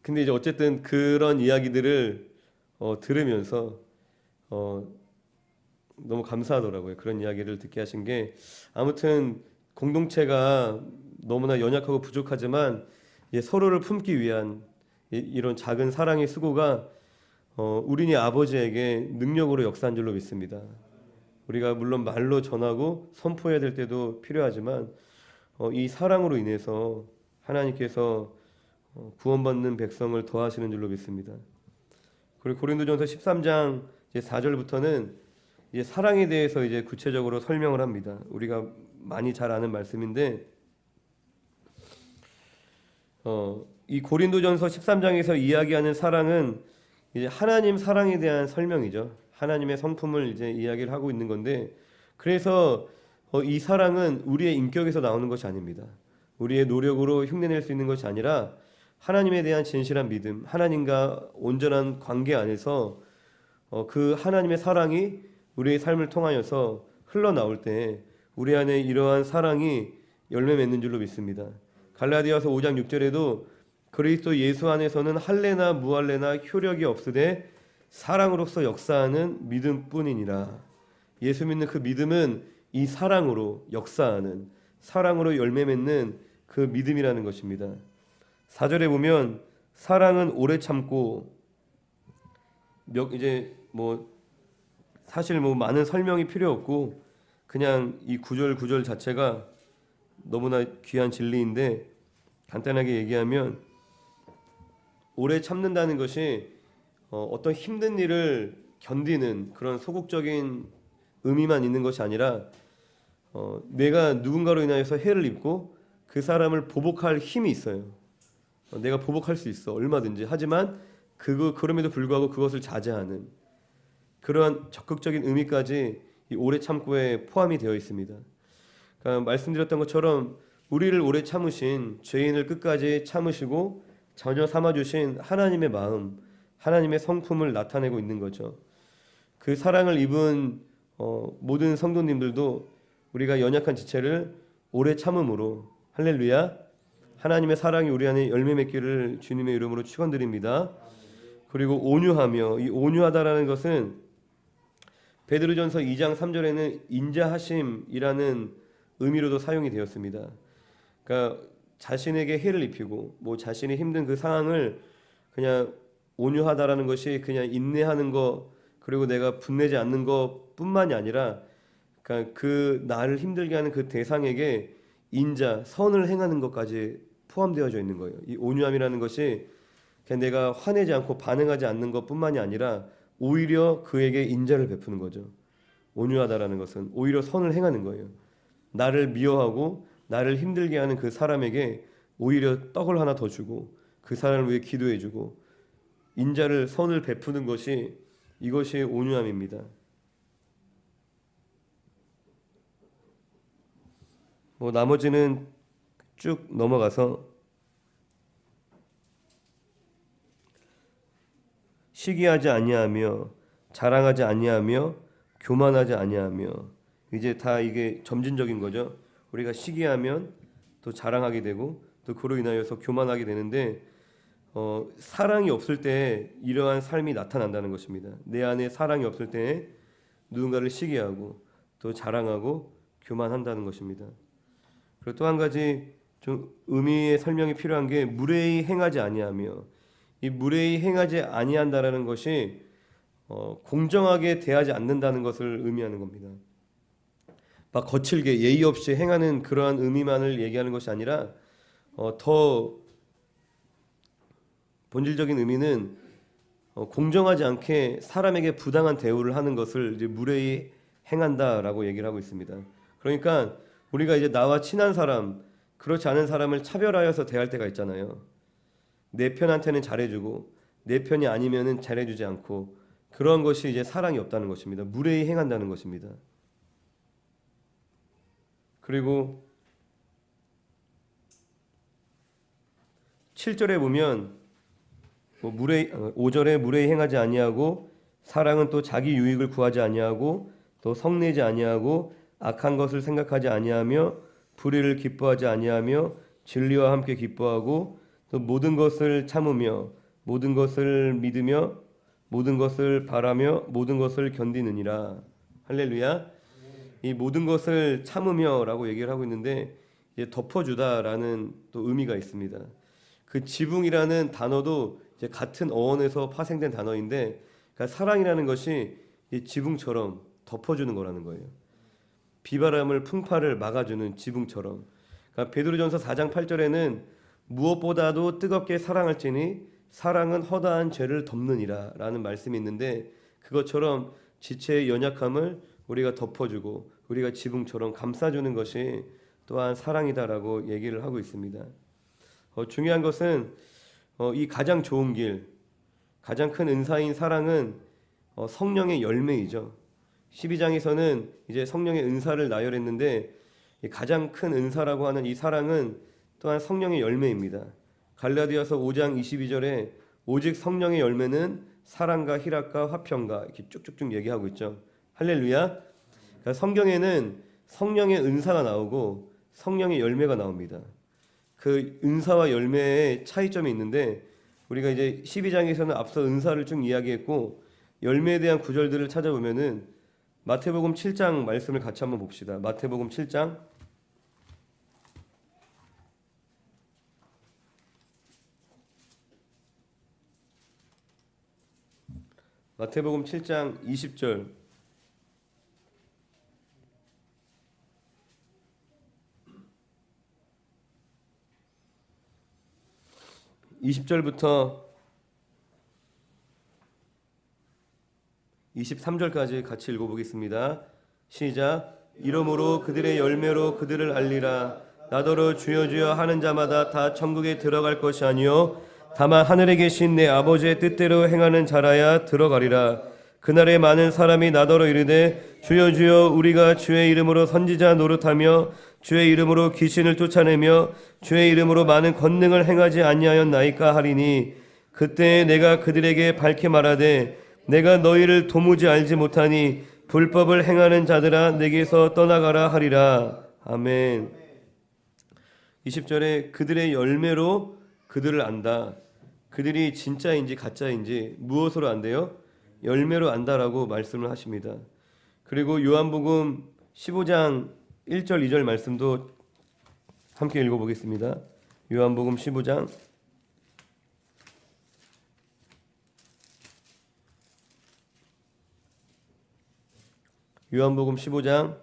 근데 이제 어쨌든 그런 이야기들을 들으면서 너무 감사하더라고요. 그런 이야기를 듣게 하신 게 아무튼 공동체가 너무나 연약하고 부족하지만 서로를 품기 위한 이런 작은 사랑의 수고가 우리네 아버지에게 능력으로 역사한 줄로 믿습니다. 우리가 물론 말로 전하고 선포해야 될 때도 필요하지만 이 사랑으로 인해서 하나님께서 구원받는 백성을 더하시는 줄로 믿습니다. 그리고 고린도전서 13장 이제 4절부터는 이제 사랑에 대해서 이제 구체적으로 설명을 합니다. 우리가 많이 잘 아는 말씀인데 이 고린도전서 13장에서 이야기하는 사랑은 이제 하나님 사랑에 대한 설명이죠. 하나님의 성품을 이제 이야기를 하고 있는 건데 그래서 이 사랑은 우리의 인격에서 나오는 것이 아닙니다. 우리의 노력으로 흉내낼 수 있는 것이 아니라 하나님에 대한 진실한 믿음, 하나님과 온전한 관계 안에서 그 하나님의 사랑이 우리의 삶을 통하여서 흘러나올 때 우리 안에 이러한 사랑이 열매 맺는 줄로 믿습니다. 갈라디아서 5장 6절에도 그리스도 예수 안에서는 할례나 무할례나 효력이 없으되 사랑으로서 역사하는 믿음뿐이니라. 예수 믿는 그 믿음은 이 사랑으로 역사하는 사랑으로 열매 맺는 그 믿음이라는 것입니다. 4절에 보면 사랑은 오래 참고 이제 뭐 사실 뭐 많은 설명이 필요 없고 그냥 이 구절 자체가 너무나 귀한 진리인데 간단하게 얘기하면 오래 참는다는 것이 어떤 힘든 일을 견디는 그런 소극적인 의미만 있는 것이 아니라 내가 누군가로 인하여서 해를 입고 그 사람을 보복할 힘이 있어요. 내가 보복할 수 있어 얼마든지. 하지만 그럼에도 불구하고 그것을 자제하는 그러한 적극적인 의미까지 이 오래 참고에 포함이 되어 있습니다. 그러니까 말씀드렸던 것처럼 우리를 오래 참으신 죄인을 끝까지 참으시고 전혀 삼아주신 하나님의 마음, 하나님의 성품을 나타내고 있는 거죠. 그 사랑을 입은 모든 성도님들도 우리가 연약한 지체를 오래 참음으로 할렐루야 하나님의 사랑이 우리 안에 열매 맺기를 주님의 이름으로 축원드립니다. 그리고 온유하며 이 온유하다라는 것은 베드로전서 2장 3절에는 인자하심이라는 의미로도 사용이 되었습니다. 그러니까 자신에게 해를 입히고 뭐 자신이 힘든 그 상황을 그냥 온유하다라는 것이 그냥 인내하는 거 그리고 내가 분내지 않는 것뿐만이 아니라 그러니까 그 나를 힘들게 하는 그 대상에게 인자, 선을 행하는 것까지 포함되어져 있는 거예요. 이 온유함이라는 것이 그냥 내가 화내지 않고 반응하지 않는 것뿐만이 아니라 오히려 그에게 인자를 베푸는 거죠. 온유하다라는 것은 오히려 선을 행하는 거예요. 나를 미워하고 나를 힘들게 하는 그 사람에게 오히려 떡을 하나 더 주고 그 사람을 위해 기도해주고 인자를 선을 베푸는 것이 이것이 온유함입니다. 나머지는 쭉 넘어가서 시기하지 아니하며 자랑하지 아니하며 교만하지 아니하며 이제 다 이게 점진적인 거죠. 우리가 시기하면 또 자랑하게 되고 또 그로 인하여서 교만하게 되는데 사랑이 없을 때 이러한 삶이 나타난다는 것입니다. 내 안에 사랑이 없을 때 누군가를 시기하고 또 자랑하고 교만한다는 것입니다. 그리고 또 한 가지 좀 의미의 설명이 필요한 게 무례히 행하지 아니하며 이 무례히 행하지 아니한다라는 것이 공정하게 대하지 않는다는 것을 의미하는 겁니다. 막 거칠게 예의 없이 행하는 그러한 의미만을 얘기하는 것이 아니라 더 본질적인 의미는 공정하지 않게 사람에게 부당한 대우를 하는 것을 이제 무례히 행한다라고 얘기를 하고 있습니다. 그러니까 우리가 이제 나와 친한 사람, 그렇지 않은 사람을 차별하여서 대할 때가 있잖아요. 내 편한테는 잘해주고 내 편이 아니면은 잘해주지 않고 그런 것이 이제 사랑이 없다는 것입니다. 무례히 행한다는 것입니다. 그리고 7절에 보면 5절에 무례히 행하지 아니하고 사랑은 또 자기 유익을 구하지 아니하고 또 성내지 아니하고 악한 것을 생각하지 아니하며 불의를 기뻐하지 아니하며 진리와 함께 기뻐하고 또 모든 것을 참으며 모든 것을 믿으며 모든 것을 바라며 모든 것을 견디느니라. 할렐루야. 이 모든 것을 참으며라고 얘기를 하고 있는데 이제 덮어주다라는 또 의미가 있습니다. 그 지붕이라는 단어도 이제 같은 어원에서 파생된 단어인데 그러니까 사랑이라는 것이 이 지붕처럼 덮어주는 거라는 거예요. 비바람을 풍파를 막아주는 지붕처럼. 그러니까 베드로전서 4장 8절에는 무엇보다도 뜨겁게 사랑할지니 사랑은 허다한 죄를 덮느니라 라는 말씀이 있는데 그것처럼 지체의 연약함을 우리가 덮어주고 우리가 지붕처럼 감싸주는 것이 또한 사랑이다라고 얘기를 하고 있습니다. 중요한 것은 이 가장 좋은 길, 가장 큰 은사인 사랑은 성령의 열매이죠. 12장에서는 이제 성령의 은사를 나열했는데 가장 큰 은사라고 하는 이 사랑은 또한 성령의 열매입니다. 갈라디아서 5장 22절에 오직 성령의 열매는 사랑과 희락과 화평과 이렇게 쭉쭉쭉 얘기하고 있죠. 할렐루야. 그러니까 성경에는 성령의 은사가 나오고 성령의 열매가 나옵니다. 그 은사와 열매의 차이점이 있는데 우리가 이제 12장에서는 앞서 은사를 쭉 이야기했고 열매에 대한 구절들을 찾아보면은 마태복음 7장 말씀을 같이 한번 봅시다. 마태복음 7장 마태복음 7장 20절 20절부터 23절까지 같이 읽어보겠습니다. 시작. 이러므로 그들의 열매로 그들을 알리라. 나더러 주여 주여 하는 자마다 다 천국에 들어갈 것이 아니요 다만 하늘에 계신 내 아버지의 뜻대로 행하는 자라야 들어가리라. 그날에 많은 사람이 나더러 이르되 주여 주여 우리가 주의 이름으로 선지자 노릇하며 주의 이름으로 귀신을 쫓아내며 주의 이름으로 많은 권능을 행하지 아니하였나이까 하리니 그때 내가 그들에게 밝히 말하되 내가 너희를 도무지 알지 못하니 불법을 행하는 자들아 내게서 떠나가라 하리라. 아멘. 20절에 그들의 열매로 그들을 안다. 그들이 진짜인지 가짜인지 무엇으로 안대요? 열매로 안다라고 말씀을 하십니다. 그리고 요한복음 15장 1절 2절 말씀도 함께 읽어보겠습니다. 요한복음 15장 요한복음 15장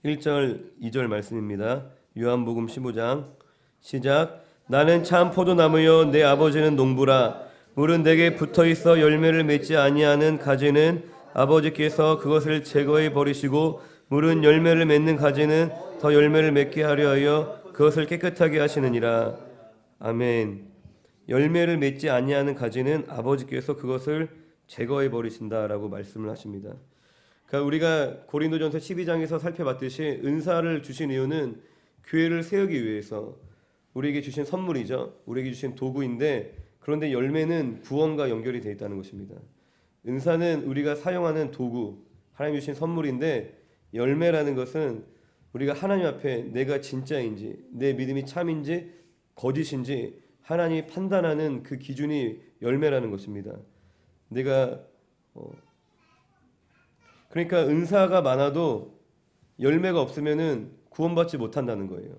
1절 2절 말씀입니다. 요한복음 15장 시작. 나는 참 포도나무요 내 아버지는 농부라. 물은 내게 붙어있어 열매를 맺지 아니하는 가지는 아버지께서 그것을 제거해 버리시고 물은 열매를 맺는 가지는 더 열매를 맺게 하려 하여 그것을 깨끗하게 하시느니라. 아멘. 열매를 맺지 아니하는 가지는 아버지께서 그것을 제거해 버리신다라고 말씀을 하십니다. 그러니까 우리가 고린도전서 12장에서 살펴봤듯이 은사를 주신 이유는 교회를 세우기 위해서 우리에게 주신 선물이죠. 우리에게 주신 도구인데, 그런데 열매는 구원과 연결이 되어 있다는 것입니다. 은사는 우리가 사용하는 도구, 하나님 주신 선물인데, 열매라는 것은 우리가 하나님 앞에 내가 진짜인지, 내 믿음이 참인지 거짓인지 하나님이 판단하는 그 기준이 열매라는 것입니다. 내가 그러니까 은사가 많아도 열매가 없으면은 구원받지 못한다는 거예요.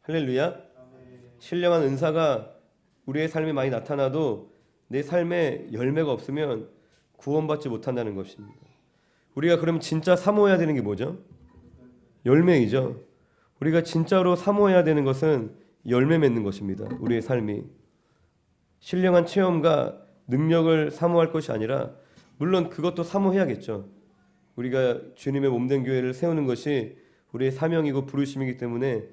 할렐루야. 신령한 은사가 우리의 삶에 많이 나타나도 내 삶에 열매가 없으면 구원받지 못한다는 것입니다. 우리가 그럼 진짜 사모해야 되는 게 뭐죠? 열매이죠. 우리가 진짜로 사모해야 되는 것은 열매 맺는 것입니다. 우리의 삶이 신령한 체험과 능력을 사모할 것이 아니라, 물론 그것도 사모해야겠죠. 우리가 주님의 몸된 교회를 세우는 것이 우리의 사명이고 부르심이기 때문에.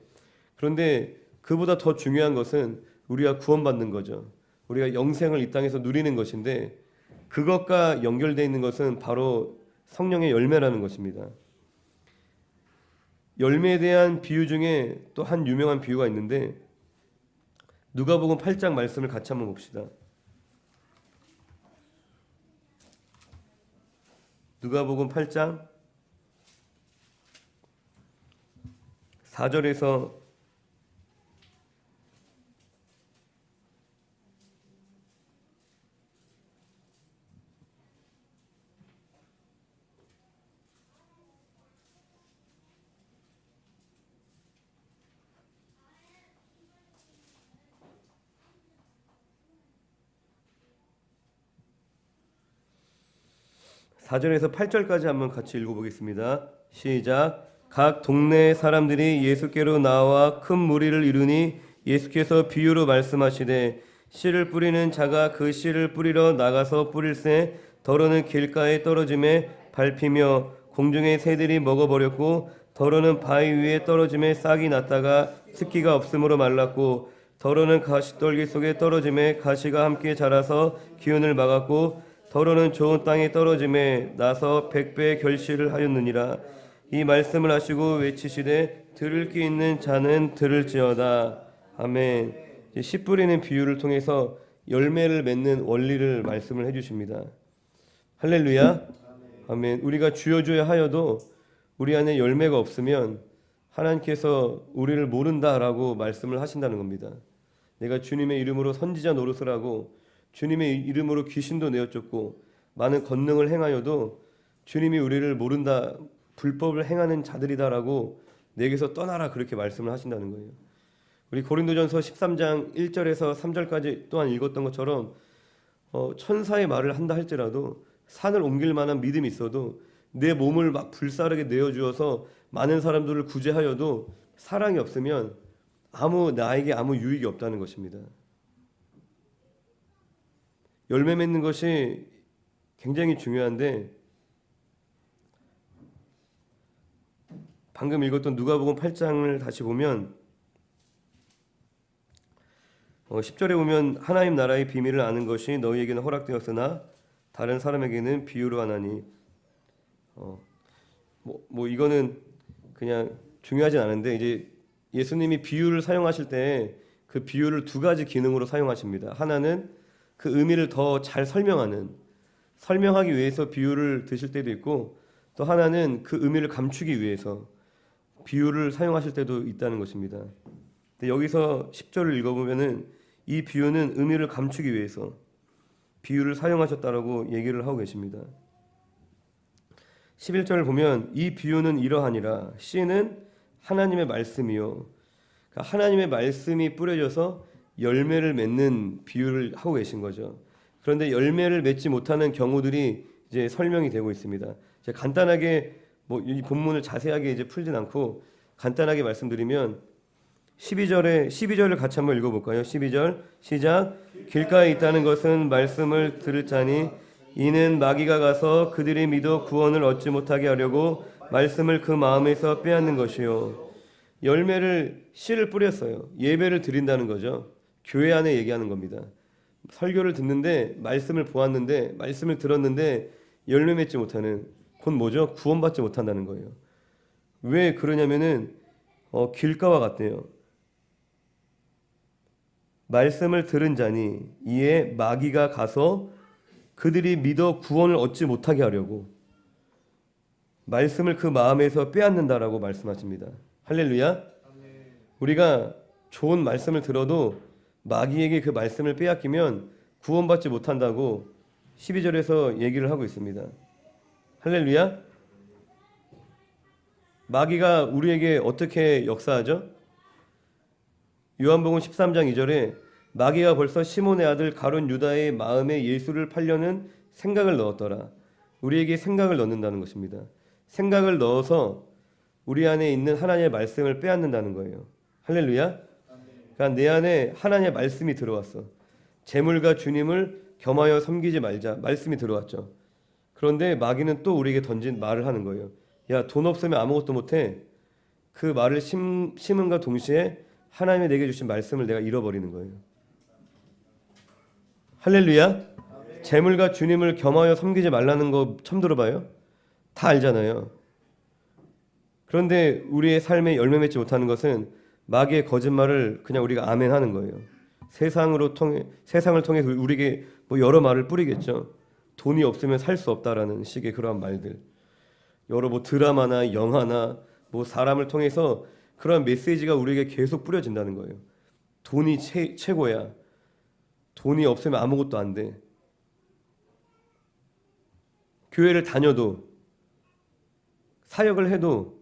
그런데 그보다 더 중요한 것은 우리가 구원받는 거죠. 우리가 영생을 이 땅에서 누리는 것인데, 그것과 연결되어 있는 것은 바로 성령의 열매라는 것입니다. 열매에 대한 비유 중에 또 한 유명한 비유가 있는데, 누가복음 8장 말씀을 같이 한번 봅시다. 누가복음 8장 4절에서 4절에서 8절까지 한번 같이 읽어보겠습니다. 시작. 각 동네 사람들이 예수께로 나와 큰 무리를 이루니 예수께서 비유로 말씀하시되, 씨를 뿌리는 자가 그 씨를 뿌리러 나가서 뿌릴새 더러는 길가에 떨어짐에 밟히며 공중의 새들이 먹어버렸고, 더러는 바위 위에 떨어짐에 싹이 났다가 습기가 없으므로 말랐고, 더러는 가시떨기 속에 떨어짐에 가시가 함께 자라서 기운을 막았고, 더러는 좋은 땅에 떨어짐에 나서 100배의 결실을 하였느니라. 이 말씀을 하시고 외치시되 들을 귀 있는 자는 들을지어다. 아멘. 씨 뿌리는 비유를 통해서 열매를 맺는 원리를 말씀을 해주십니다. 할렐루야. 아멘. 우리가 주여 주여 하여도 우리 안에 열매가 없으면 하나님께서 우리를 모른다라고 말씀을 하신다는 겁니다. 내가 주님의 이름으로 선지자 노릇을 하고 주님의 이름으로 귀신도 내어쫓고 많은 권능을 행하여도 주님이 우리를 모른다, 불법을 행하는 자들이다라고 내게서 떠나라, 그렇게 말씀을 하신다는 거예요. 우리 고린도전서 13장 1절에서 3절까지 또한 읽었던 것처럼 천사의 말을 한다 할지라도, 산을 옮길 만한 믿음이 있어도, 내 몸을 막 불사르게 내어주어서 많은 사람들을 구제하여도 사랑이 없으면 나에게 아무 유익이 없다는 것입니다. 열매 맺는 것이 굉장히 중요한데, 방금 읽었던 누가복음 8장을 다시 보면 10절에 보면 하나님 나라의 비밀을 아는 것이 너희에게는 허락되었으나 다른 사람에게는 비유로 하나니, 이거는 그냥 중요하진 않은데, 이제 예수님이 비유를 사용하실 때 그 비유를 두 가지 기능으로 사용하십니다. 하나는 그 의미를 더 잘 설명하기 위해서 비유를 드실 때도 있고, 또 하나는 그 의미를 감추기 위해서 비유를 사용하실 때도 있다는 것입니다. 근데 여기서 10절을 읽어보면은 이 비유는 의미를 감추기 위해서 비유를 사용하셨다라고 얘기를 하고 계십니다. 11절을 보면 이 비유는 이러하니라. 씨는 하나님의 말씀이요. 그러니까 하나님의 말씀이 뿌려져서 열매를 맺는 비유를 하고 계신 거죠. 그런데 열매를 맺지 못하는 경우들이 이제 설명이 되고 있습니다. 제가 간단하게 이 본문을 자세하게 이제 풀진 않고 간단하게 말씀드리면 12절을 같이 한번 읽어볼까요? 12절 시작. 길가에 있다는 것은 말씀을 들을 자니 이는 마귀가 가서 그들이 믿어 구원을 얻지 못하게 하려고 말씀을 그 마음에서 빼앗는 것이요. 열매를 씨를 뿌렸어요. 예배를 드린다는 거죠. 교회 안에 얘기하는 겁니다. 설교를 듣는데 말씀을 보았는데 말씀을 들었는데 열매 맺지 못하는, 곧 뭐죠? 구원받지 못한다는 거예요. 왜 그러냐면은 길가와 같대요. 말씀을 들은 자니 이에 마귀가 가서 그들이 믿어 구원을 얻지 못하게 하려고 말씀을 그 마음에서 빼앗는다라고 말씀하십니다. 할렐루야. 우리가 좋은 말씀을 들어도 마귀에게 그 말씀을 빼앗기면 구원받지 못한다고 12절에서 얘기를 하고 있습니다. 할렐루야. 마귀가 우리에게 어떻게 역사하죠? 요한복음 13장 2절에 마귀가 벌써 시몬의 아들 가룟 유다의 마음에 예수를 팔려는 생각을 넣었더라. 우리에게 생각을 넣는다는 것입니다. 생각을 넣어서 우리 안에 있는 하나님의 말씀을 빼앗는다는 거예요. 할렐루야. 그러니까 내 안에 하나님의 말씀이 들어왔어. 재물과 주님을 겸하여 섬기지 말자. 말씀이 들어왔죠. 그런데 마귀는 또 우리에게 던진 말을 하는 거예요. 야, 돈 없으면 아무것도 못해. 그 말을 심음과 동시에 하나님이 내게 주신 말씀을 내가 잃어버리는 거예요. 할렐루야. 재물과 주님을 겸하여 섬기지 말라는 거 처음 들어봐요? 다 알잖아요. 그런데 우리의 삶에 열매 맺지 못하는 것은 마귀의 거짓말을 그냥 우리가 아멘 하는 거예요. 세상을 통해 우리에게 뭐 여러 말을 뿌리겠죠. 돈이 없으면 살 수 없다라는 식의 그러한 말들. 여러 뭐 드라마나 영화나 뭐 사람을 통해서 그런 메시지가 우리에게 계속 뿌려진다는 거예요. 돈이 최고야. 돈이 없으면 아무것도 안 돼. 교회를 다녀도 사역을 해도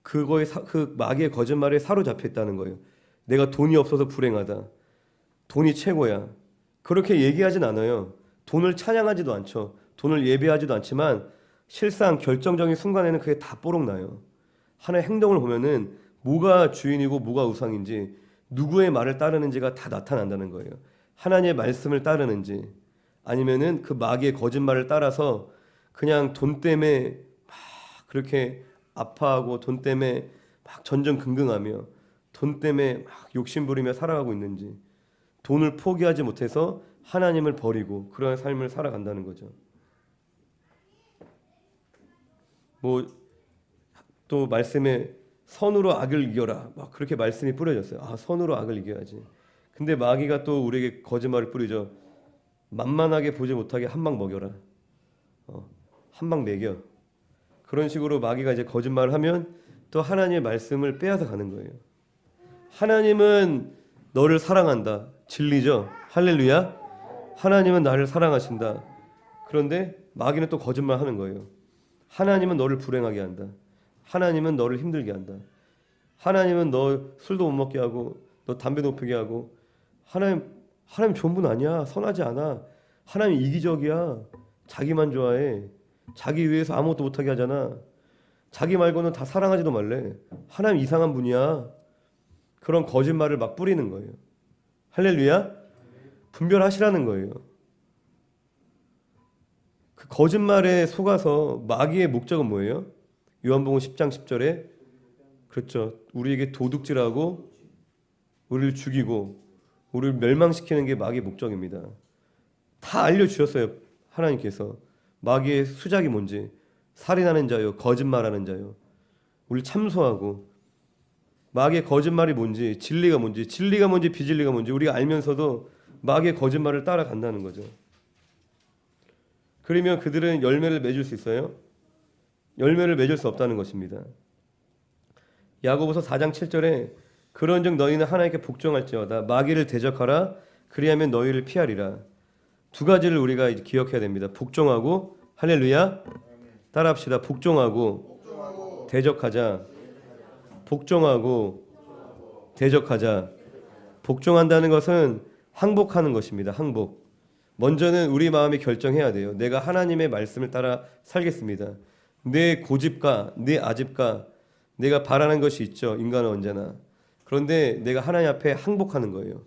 그 마귀의 거짓말에 사로잡혀 있다는 거예요. 내가 돈이 없어서 불행하다. 돈이 최고야. 그렇게 얘기하진 않아요. 돈을 찬양하지도 않죠. 돈을 예배하지도 않지만 실상 결정적인 순간에는 그게 다 뽀록나요. 하나의 행동을 보면은 뭐가 주인이고 뭐가 우상인지, 누구의 말을 따르는지가 다 나타난다는 거예요. 하나님의 말씀을 따르는지 아니면은 그 마귀의 거짓말을 따라서 그냥 돈 때문에 막 그렇게 아파하고 돈 때문에 막 전전긍긍하며 돈 때문에 막 욕심부리며 살아가고 있는지, 돈을 포기하지 못해서 하나님을 버리고 그런 삶을 살아간다는 거죠. 뭐 또 말씀에 선으로 악을 이겨라 막 그렇게 말씀이 뿌려졌어요. 아, 선으로 악을 이겨야지. 근데 마귀가 또 우리에게 거짓말을 뿌리죠. 만만하게 보지 못하게 한 방 먹여라. 한 방 먹여. 그런 식으로 마귀가 이제 거짓말을 하면 또 하나님의 말씀을 빼앗아 가는 거예요. 하나님은 너를 사랑한다. 진리죠. 할렐루야. 하나님은 나를 사랑하신다. 그런데 마귀는 또 거짓말 하는 거예요. 하나님은 너를 불행하게 한다. 하나님은 너를 힘들게 한다. 하나님은 너 술도 못 먹게 하고 너 담배도 못 피게 하고 하나님 좋은 분 아니야. 선하지 않아. 하나님 이기적이야. 자기만 좋아해. 자기 위해서 아무것도 못하게 하잖아. 자기 말고는 다 사랑하지도 말래. 하나님 이상한 분이야. 그런 거짓말을 막 뿌리는 거예요. 할렐루야. 분별하시라는 거예요. 그 거짓말에 속아서 마귀의 목적은 뭐예요? 요한복음 10장 10절에 그렇죠. 우리에게 도둑질하고 우리를 죽이고 우리를 멸망시키는 게 마귀의 목적입니다. 다 알려주셨어요. 하나님께서. 마귀의 수작이 뭔지. 살인하는 자요, 거짓말하는 자요, 우리 참소하고. 마귀의 거짓말이 뭔지, 진리가 뭔지, 진리가 뭔지 비진리가 뭔지 우리가 알면서도 마귀의 거짓말을 따라간다는 거죠. 그러면 그들은 열매를 맺을 수 있어요? 열매를 맺을 수 없다는 것입니다. 야고보서 4장 7절에 그런즉 너희는 하나님께 복종할지어다 마귀를 대적하라 그리하면 너희를 피하리라. 두 가지를 우리가 기억해야 됩니다. 복종하고, 할렐루야. 따라합시다. 복종하고 대적하자. 복종하고 대적하자. 복종한다는 것은 항복하는 것입니다. 항복. 먼저는 우리 마음이 결정해야 돼요. 내가 하나님의 말씀을 따라 살겠습니다. 내 고집과 내 아집과 내가 바라는 것이 있죠. 인간은 언제나. 그런데 내가 하나님 앞에 항복하는 거예요.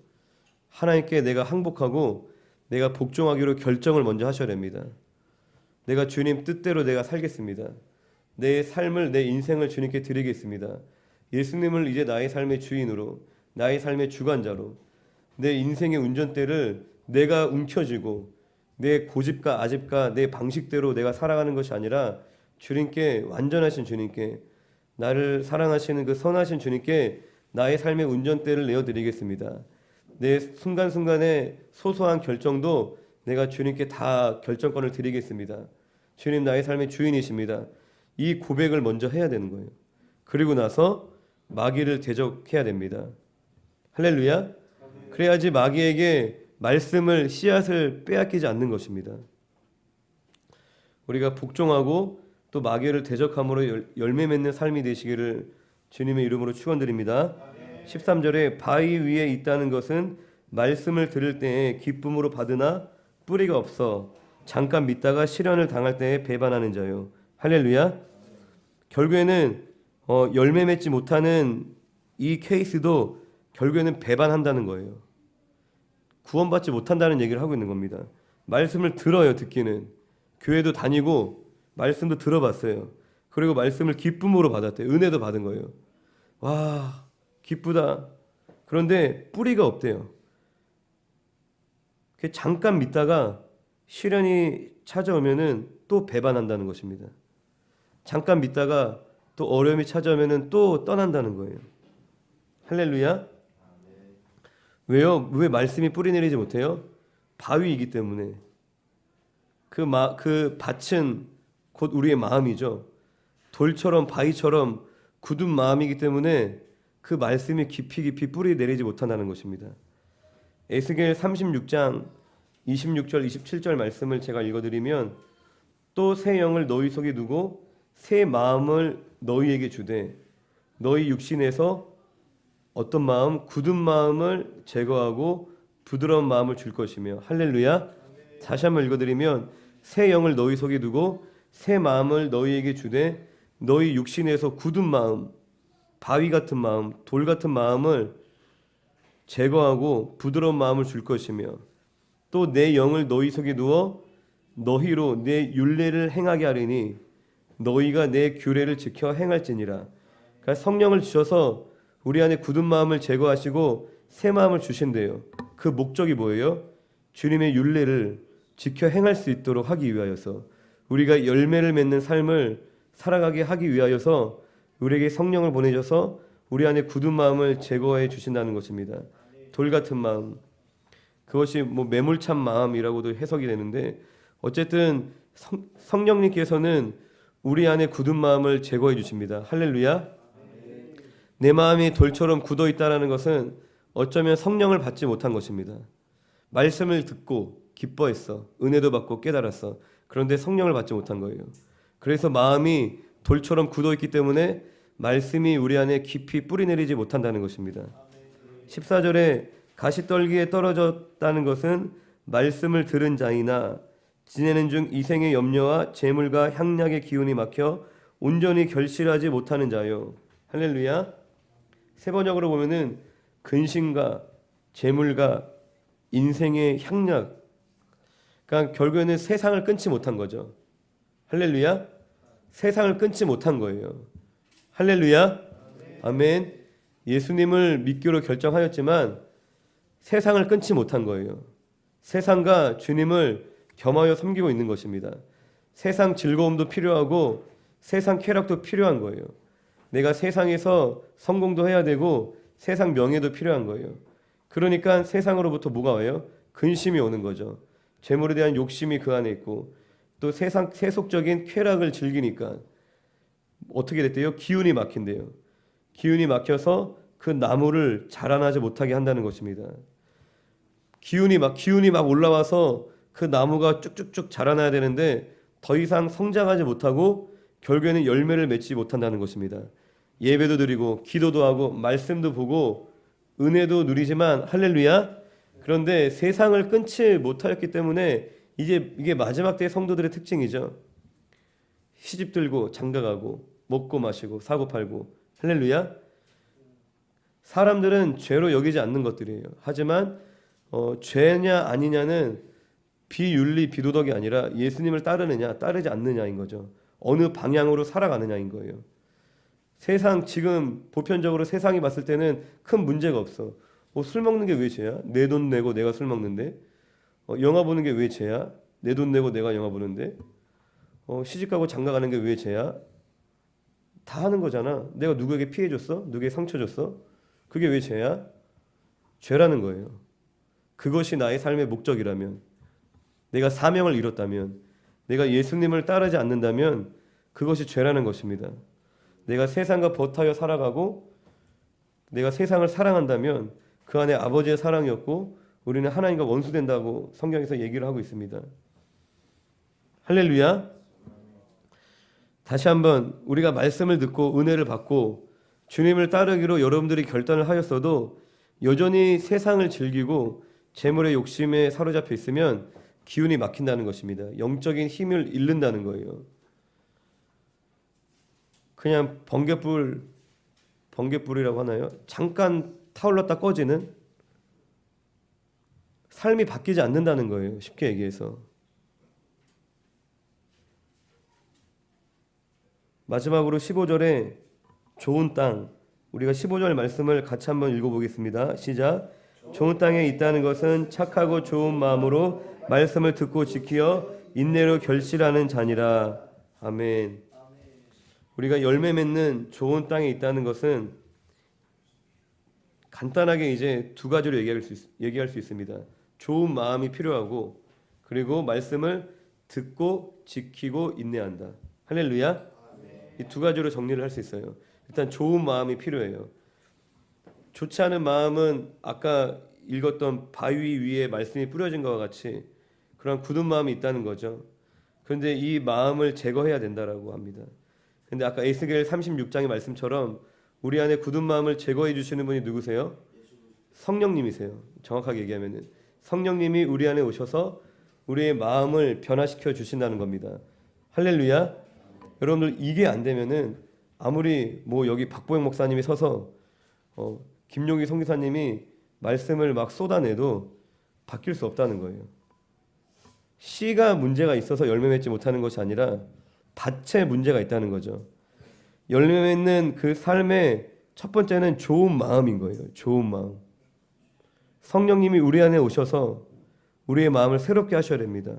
하나님께 내가 항복하고 내가 복종하기로 결정을 먼저 하셔야 됩니다. 내가 주님 뜻대로 내가 살겠습니다. 내 삶을, 내 인생을 주님께 드리겠습니다. 예수님을 이제 나의 삶의 주인으로, 나의 삶의 주관자로, 내 인생의 운전대를 내가 움켜쥐고 내 고집과 아집과 내 방식대로 내가 살아가는 것이 아니라 주님께, 완전하신 주님께, 나를 사랑하시는 그 선하신 주님께 나의 삶의 운전대를 내어드리겠습니다. 내 순간순간의 소소한 결정도 내가 주님께 다 결정권을 드리겠습니다. 주님, 나의 삶의 주인이십니다. 이 고백을 먼저 해야 되는 거예요. 그리고 나서 마귀를 대적해야 됩니다. 할렐루야. 그래야지 마귀에게 말씀을, 씨앗을 빼앗기지 않는 것입니다. 우리가 복종하고 또 마귀를 대적함으로 열매 맺는 삶이 되시기를 주님의 이름으로 축원드립니다. 13절에 바위 위에 있다는 것은 말씀을 들을 때에 기쁨으로 받으나 뿌리가 없어 잠깐 믿다가 시련을 당할 때에 배반하는 자요. 할렐루야. 결국에는 열매 맺지 못하는 이 케이스도 결국에는 배반한다는 거예요. 구원받지 못한다는 얘기를 하고 있는 겁니다. 말씀을 들어요. 듣기는 교회도 다니고 말씀도 들어봤어요. 그리고 말씀을 기쁨으로 받았대요. 은혜도 받은 거예요. 와, 기쁘다. 그런데 뿌리가 없대요. 잠깐 믿다가 시련이 찾아오면은 또 배반한다는 것입니다. 잠깐 믿다가 또 어려움이 찾아오면은 또 떠난다는 거예요. 할렐루야. 왜요? 왜 말씀이 뿌리 내리지 못해요? 바위이기 때문에. 그 밭은 곧 우리의 마음이죠. 돌처럼 바위처럼 굳은 마음이기 때문에 그 말씀이 깊이 뿌리 내리지 못한다는 것입니다. 에스겔 36장 26절 27절 말씀을 제가 읽어드리면, 또 새 영을 너희 속에 두고 새 마음을 너희에게 주되 너희 육신에서 어떤 마음? 굳은 마음을 제거하고 부드러운 마음을 줄 것이며. 할렐루야. 다시 한번 읽어드리면, 새 영을 너희 속에 두고 새 마음을 너희에게 주되 너희 육신에서 굳은 마음, 바위 같은 마음, 돌 같은 마음을 제거하고 부드러운 마음을 줄 것이며, 또 내 영을 너희 속에 두어 너희로 내 율례를 행하게 하리니 너희가 내 규례를 지켜 행할지니라. 그러니까 성령을 주셔서 우리 안에 굳은 마음을 제거하시고 새 마음을 주신대요. 그 목적이 뭐예요? 주님의 율례를 지켜 행할 수 있도록 하기 위하여서, 우리가 열매를 맺는 삶을 살아가게 하기 위하여서 우리에게 성령을 보내셔서 우리 안에 굳은 마음을 제거해 주신다는 것입니다. 돌 같은 마음, 그것이 매몰찬 마음이라고도 해석이 되는데, 어쨌든 성령님께서는 우리 안에 굳은 마음을 제거해 주십니다. 할렐루야. 내 마음이 돌처럼 굳어 있다는 것은 어쩌면 성령을 받지 못한 것입니다. 말씀을 듣고 기뻐했어. 은혜도 받고 깨달았어. 그런데 성령을 받지 못한 거예요. 그래서 마음이 돌처럼 굳어 있기 때문에 말씀이 우리 안에 깊이 뿌리 내리지 못한다는 것입니다. 14절에 가시떨기에 떨어졌다는 것은 말씀을 들은 자이나 지내는 중 이생의 염려와 재물과 향락의 기운이 막혀 온전히 결실하지 못하는 자요. 할렐루야. 세 번역으로 보면은 근심과 재물과 인생의 향락, 그러니까 결국에는 세상을 끊지 못한 거죠. 할렐루야. 세상을 끊지 못한 거예요. 할렐루야. 아멘. 예수님을 믿기로 결정하였지만 세상을 끊지 못한 거예요. 세상과 주님을 겸하여 섬기고 있는 것입니다. 세상 즐거움도 필요하고 세상 쾌락도 필요한 거예요. 내가 세상에서 성공도 해야 되고 세상 명예도 필요한 거예요. 그러니까 세상으로부터 뭐가 와요? 근심이 오는 거죠. 재물에 대한 욕심이 그 안에 있고, 또 세상 세속적인 쾌락을 즐기니까 어떻게 됐대요? 기운이 막힌대요. 기운이 막혀서 그 나무를 자라나지 못하게 한다는 것입니다. 기운이 막 올라와서 그 나무가 쭉쭉쭉 자라나야 되는데 더 이상 성장하지 못하고 결국에는 열매를 맺지 못한다는 것입니다. 예배도 드리고 기도도 하고 말씀도 보고 은혜도 누리지만, 할렐루야, 그런데 세상을 끊지 못하였기 때문에 이게 마지막 때의 성도들의 특징이죠. 시집 들고 장가가고 먹고 마시고 사고 팔고. 할렐루야. 사람들은 죄로 여기지 않는 것들이에요. 하지만 죄냐 아니냐는 비윤리 비도덕이 아니라 예수님을 따르느냐 따르지 않느냐인 거죠. 어느 방향으로 살아가느냐인 거예요. 세상 지금 보편적으로 세상이 봤을 때는 큰 문제가 없어. 술 먹는 게 왜 죄야? 내 돈 내고 내가 술 먹는데. 영화 보는 게 왜 죄야? 내 돈 내고 내가 영화 보는데. 시집 가고 장가 가는 게 왜 죄야? 다 하는 거잖아. 내가 누구에게 피해 줬어? 누구에게 상처 줬어? 그게 왜 죄야? 죄라는 거예요. 그것이 나의 삶의 목적이라면, 내가 사명을 이뤘다면, 내가 예수님을 따르지 않는다면 그것이 죄라는 것입니다. 내가 세상과 버타여 살아가고 내가 세상을 사랑한다면 그 안에 아버지의 사랑이었고 우리는 하나님과 원수된다고 성경에서 얘기를 하고 있습니다. 할렐루야. 다시 한번 우리가 말씀을 듣고 은혜를 받고 주님을 따르기로 여러분들이 결단을 하였어도 여전히 세상을 즐기고 재물의 욕심에 사로잡혀 있으면 기운이 막힌다는 것입니다. 영적인 힘을 잃는다는 거예요. 그냥 번개불이라고 하나요? 잠깐 타올랐다 꺼지는, 삶이 바뀌지 않는다는 거예요. 쉽게 얘기해서. 마지막으로 15절에 좋은 땅, 우리가 15절 말씀을 같이 한번 읽어보겠습니다. 시작. 좋은 땅에 있다는 것은 착하고 좋은 마음으로 말씀을 듣고 지키어 인내로 결실하는 자니라. 아멘. 우리가 열매 맺는 좋은 땅에 있다는 것은 간단하게 이제 두 가지로 얘기할 수 있습니다. 좋은 마음이 필요하고, 그리고 말씀을 듣고 지키고 인내한다. 할렐루야. 이 두 가지로 정리를 할 수 있어요. 일단 좋은 마음이 필요해요. 좋지 않은 마음은 아까 읽었던 바위 위에 말씀이 뿌려진 것과 같이 그런 굳은 마음이 있다는 거죠. 그런데 이 마음을 제거해야 된다라고 합니다. 근데 아까 에스겔 36장의 말씀처럼 우리 안에 굳은 마음을 제거해 주시는 분이 누구세요? 성령님이세요. 정확하게 얘기하면은 성령님이 우리 안에 오셔서 우리의 마음을 변화시켜 주신다는 겁니다. 할렐루야. 여러분들 이게 안 되면은 아무리 여기 박보영 목사님이 서서 김용희 선교사님이 말씀을 막 쏟아내도 바뀔 수 없다는 거예요. 씨가 문제가 있어서 열매 맺지 못하는 것이 아니라 밭에 문제가 있다는 거죠. 열매 맺는 그 삶의 첫 번째는 좋은 마음인 거예요. 좋은 마음. 성령님이 우리 안에 오셔서 우리의 마음을 새롭게 하셔야 됩니다.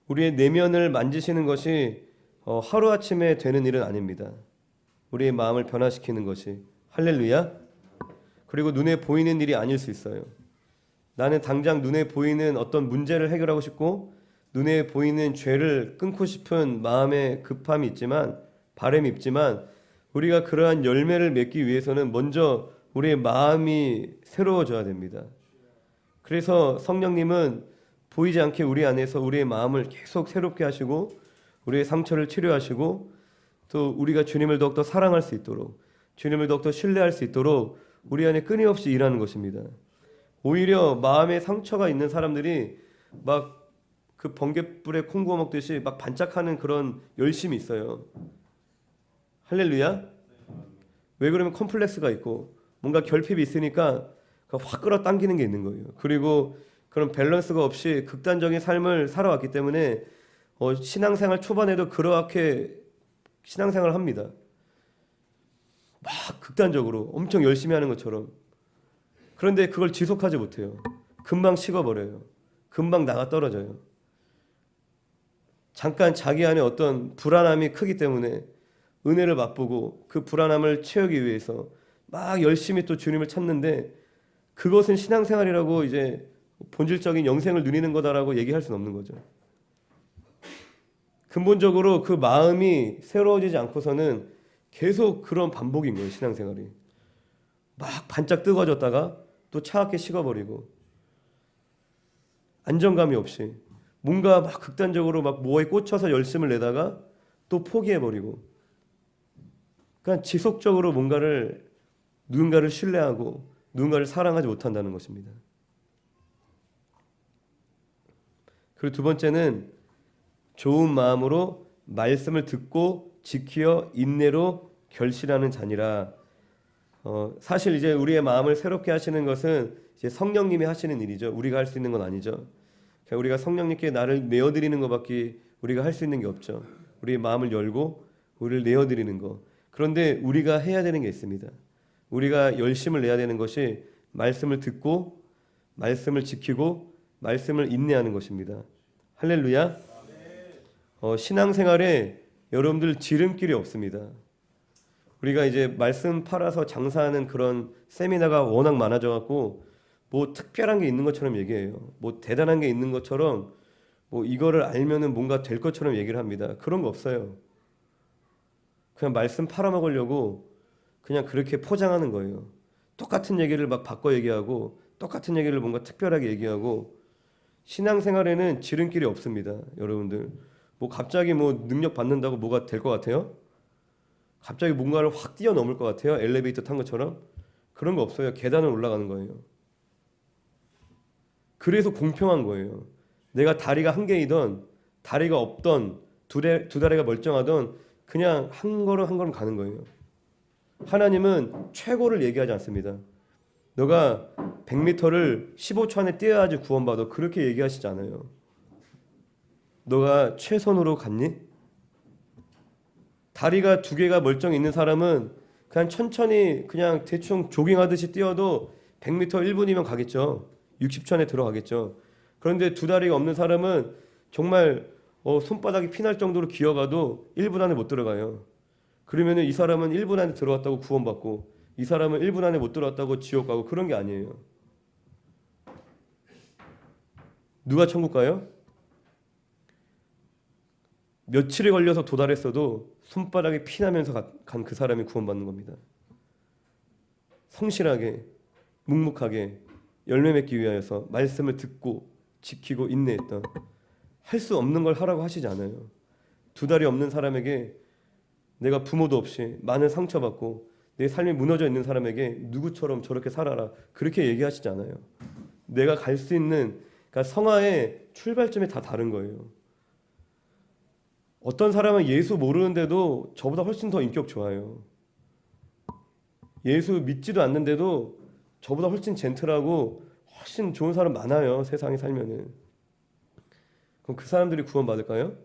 우리의 내면을 만지시는 것이 하루아침에 되는 일은 아닙니다. 우리의 마음을 변화시키는 것이. 할렐루야. 그리고 눈에 보이는 일이 아닐 수 있어요. 나는 당장 눈에 보이는 어떤 문제를 해결하고 싶고 눈에 보이는 죄를 끊고 싶은 마음의 급함이 있지만, 바람이 있지만, 우리가 그러한 열매를 맺기 위해서는 먼저 우리의 마음이 새로워져야 됩니다. 그래서 성령님은 보이지 않게 우리 안에서 우리의 마음을 계속 새롭게 하시고 우리의 상처를 치료하시고 또 우리가 주님을 더욱더 사랑할 수 있도록, 주님을 더욱더 신뢰할 수 있도록 우리 안에 끊임없이 일하는 것입니다. 오히려 마음에 상처가 있는 사람들이 막 그 번갯불에 콩 구워 먹듯이 막 반짝하는 그런 열심이 있어요. 할렐루야. 왜 그러면 컴플렉스가 있고 뭔가 결핍이 있으니까 확 끌어당기는 게 있는 거예요. 그리고 그런 밸런스가 없이 극단적인 삶을 살아왔기 때문에 신앙생활 초반에도 그렇게 신앙생활을 합니다. 막 극단적으로 엄청 열심히 하는 것처럼. 그런데 그걸 지속하지 못해요. 금방 식어버려요. 금방 나가 떨어져요. 잠깐 자기 안에 어떤 불안함이 크기 때문에 은혜를 맛보고 그 불안함을 채우기 위해서 막 열심히 또 주님을 찾는데 그것은 신앙생활이라고 이제 본질적인 영생을 누리는 거다라고 얘기할 수는 없는 거죠. 근본적으로 그 마음이 새로워지지 않고서는 계속 그런 반복인 거예요. 신앙생활이 막 반짝 뜨거워졌다가 또 차갑게 식어버리고 안정감이 없이 뭔가 막 극단적으로 막 뭐에 꽂혀서 열심을 내다가 또 포기해버리고, 그러니까 지속적으로 누군가를 신뢰하고 누군가를 사랑하지 못한다는 것입니다. 그리고 두 번째는 좋은 마음으로 말씀을 듣고 지키어 인내로 결실하는 자니라. 사실 이제 우리의 마음을 새롭게 하시는 것은 이제 성령님이 하시는 일이죠. 우리가 할 수 있는 건 아니죠. 그냥 우리가 성령님께 나를 내어드리는 것밖에 우리가 할 수 있는 게 없죠. 우리의 마음을 열고 우리를 내어드리는 거. 그런데 우리가 해야 되는 게 있습니다. 우리가 열심을 내야 되는 것이 말씀을 듣고 말씀을 지키고 말씀을 인내하는 것입니다. 할렐루야. 신앙생활에 여러분들 지름길이 없습니다. 우리가 이제 말씀 팔아서 장사하는 그런 세미나가 워낙 많아져 갖고 뭐 특별한 게 있는 것처럼 얘기해요. 뭐 대단한 게 있는 것처럼 뭐 이거를 알면은 뭔가 될 것처럼 얘기를 합니다. 그런 거 없어요. 그냥 말씀 팔아먹으려고 그냥 그렇게 포장하는 거예요. 똑같은 얘기를 막 바꿔 얘기하고 똑같은 얘기를 뭔가 특별하게 얘기하고 신앙생활에는 지름길이 없습니다. 여러분들 뭐 갑자기 뭐 능력 받는다고 뭐가 될 것 같아요? 갑자기 뭔가를 확 뛰어넘을 것 같아요? 엘리베이터 탄 것처럼? 그런 거 없어요. 계단을 올라가는 거예요. 그래서 공평한 거예요. 내가 다리가 한 개이던 다리가 없던 두 다리가 멀쩡하던 그냥 한 걸음 한 걸음 가는 거예요. 하나님은 최고를 얘기하지 않습니다. 너가 100m를 15초 안에 뛰어야지 구원받아. 그렇게 얘기하시지 않아요. 너가 최선으로 갔니? 다리가 두 개가 멀쩡히 있는 사람은 그냥 천천히 그냥 대충 조깅하듯이 뛰어도 100m 1분이면 가겠죠. 60초 안에 들어가겠죠. 그런데 두 다리가 없는 사람은 정말 손바닥이 피날 정도로 기어가도 1분 안에 못 들어가요. 그러면 이 사람은 1분 안에 들어왔다고 구원받고 이 사람은 1분 안에 못 들어왔다고 지옥 가고 그런 게 아니에요. 누가 천국 가요? 며칠에 걸려서 도달했어도 손바닥이 피나면서 간 그 사람이 구원받는 겁니다. 성실하게 묵묵하게 열매 맺기 위하여서 말씀을 듣고 지키고 인내했던 할 수 없는 걸 하라고 하시지 않아요. 두 다리 없는 사람에게 내가 부모도 없이 많은 상처받고 내 삶이 무너져 있는 사람에게 누구처럼 저렇게 살아라 그렇게 얘기하시지 않아요. 내가 갈 수 있는 그러니까 성화의 출발점이 다 다른 거예요. 어떤 사람은 예수 모르는데도 저보다 훨씬 더 인격 좋아요. 예수 믿지도 않는데도 저보다 훨씬 젠틀하고 훨씬 좋은 사람 많아요. 세상에 살면은. 그럼 그 사람들이 구원받을까요?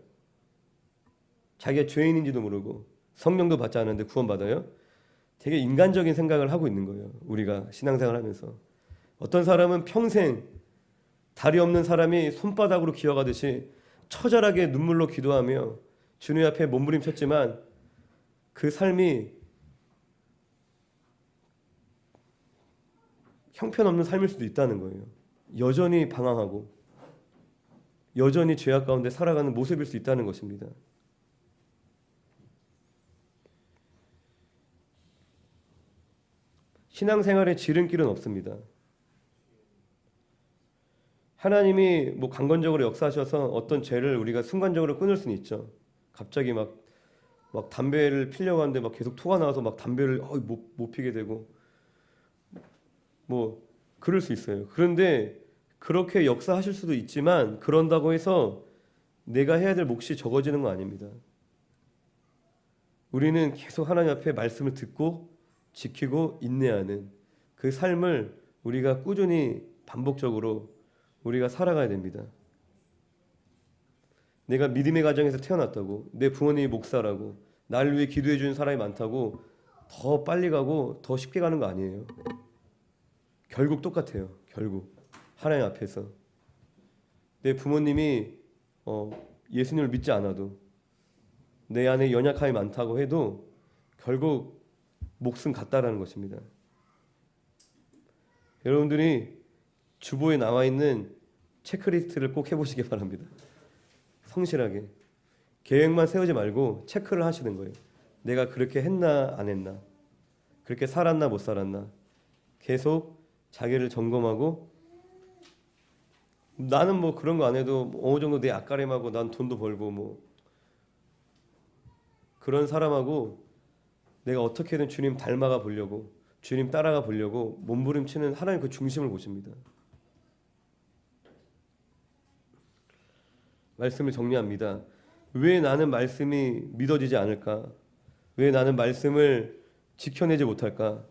자기가 죄인인지도 모르고 성령도 받지 않는데 구원받아요? 되게 인간적인 생각을 하고 있는 거예요. 우리가 신앙생활 하면서. 어떤 사람은 평생 다리 없는 사람이 손바닥으로 기어가듯이 처절하게 눈물로 기도하며 주님 앞에 몸부림쳤지만 그 삶이 형편없는 삶일 수도 있다는 거예요. 여전히 방황하고 여전히 죄악 가운데 살아가는 모습일 수 있다는 것입니다. 신앙생활에 지름길은 없습니다. 하나님이 뭐 강건적으로 역사하셔서 어떤 죄를 우리가 순간적으로 끊을 수는 있죠. 갑자기 막 담배를 피려고 하는데 막 계속 토가 나와서 막 담배를 못 피게 되고 뭐 그럴 수 있어요. 그런데 그렇게 역사하실 수도 있지만 그런다고 해서 내가 해야 될 몫이 적어지는 거 아닙니다. 우리는 계속 하나님 앞에 말씀을 듣고 지키고 인내하는 그 삶을 우리가 꾸준히 반복적으로 우리가 살아가야 됩니다. 내가 믿음의 가정에서 태어났다고 내 부모님이 목사라고 나를 위해 기도해 주는 사람이 많다고 더 빨리 가고 더 쉽게 가는 거 아니에요. 결국 똑같아요. 결국 하나님 앞에서 내 부모님이 예수님을 믿지 않아도 내 안에 연약함이 많다고 해도 결국 몫은 같다라는 것입니다. 여러분들이 주보에 나와 있는 체크리스트를 꼭 해보시기 바랍니다. 성실하게 계획만 세우지 말고 체크를 하시는 거예요. 내가 그렇게 했나 안 했나, 그렇게 살았나 못 살았나 계속 자기를 점검하고 나는 뭐 그런 거 안 해도 어느 정도 내 앞가림하고 난 돈도 벌고 뭐 그런 사람하고 내가 어떻게든 주님 닮아가 보려고 주님 따라가 보려고 몸부림치는 하나님 그 중심을 보십니다. 말씀을 정리합니다. 왜 나는 말씀이 믿어지지 않을까? 왜 나는 말씀을 지켜내지 못할까?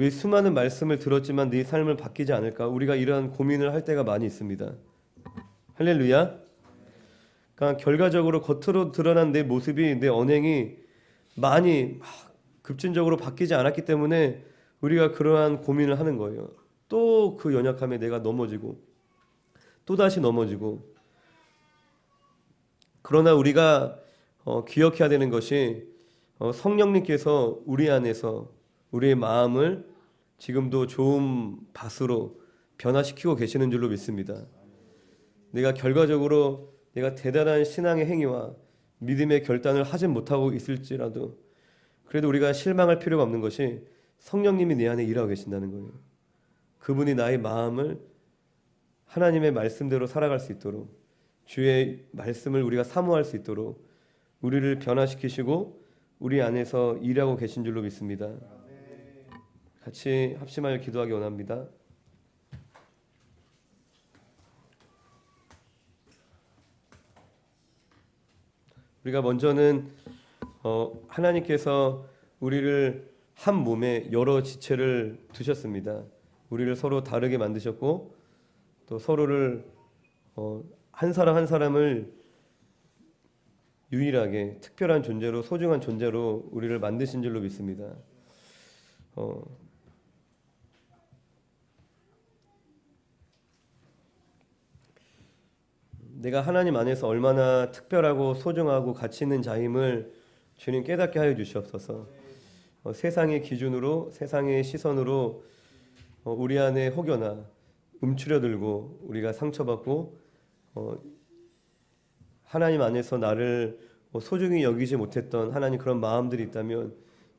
왜 수많은 말씀을 들었지만 내 삶을 바뀌지 않을까? 우리가 이러한 고민을 할 때가 많이 있습니다. 할렐루야. 그러니까 결과적으로 겉으로 드러난 내 모습이, 내 언행이 많이 급진적으로 바뀌지 않았기 때문에 우리가 그러한 고민을 하는 거예요. 또 그 연약함에 내가 넘어지고 또 다시 넘어지고. 그러나 우리가 기억해야 되는 것이 성령님께서 우리 안에서 우리의 마음을 지금도 좋은 밭으로 변화시키고 계시는 줄로 믿습니다. 내가 결과적으로 내가 대단한 신앙의 행위와 믿음의 결단을 하진 못하고 있을지라도 그래도 우리가 실망할 필요가 없는 것이 성령님이 내 안에 일하고 계신다는 거예요. 그분이 나의 마음을 하나님의 말씀대로 살아갈 수 있도록, 주의 말씀을 우리가 사모할 수 있도록 우리를 변화시키시고 우리 안에서 일하고 계신 줄로 믿습니다. 같이 합심하여 기도하기 원합니다. 우리가 먼저는 하나님께서 우리를 한 몸에 여러 지체를 두셨습니다. 우리를 서로 다르게 만드셨고 또 서로를 한 사람 한 사람을 유일하게 특별한 존재로, 소중한 존재로 우리를 만드신 줄로 믿습니다. 내가 하나님 안에서 얼마나 특별하고 소중하고 가치 있는 자임을 주님 깨닫게 하여 주시옵소서. 세상의 기준으로, 세상의 시선으로 우리 안에 혹여나 움츠려들고 우리가 상처받고 하나님 안에서 나를 소중히 여기지 못했던 하나님 그런 마음들이 있다면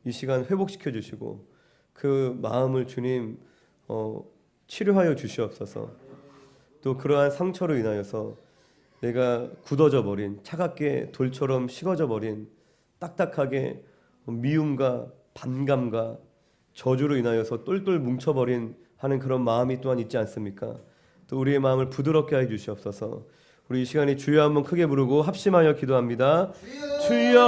이 시간 회복시켜 주시고 그 마음을 주님 치료하여 주시옵소서. 또 그러한 상처로 인하여서 내가 굳어져 버린, 차갑게 돌처럼 식어져 버린, 딱딱하게 미움과 반감과 저주로 인하여서 똘똘 뭉쳐버린 하는 그런 마음이 또한 있지 않습니까? 또 우리의 마음을 부드럽게 해 주시옵소서. 우리 이 시간에 주여 한번 크게 부르고 합심하여 기도합니다. 주여!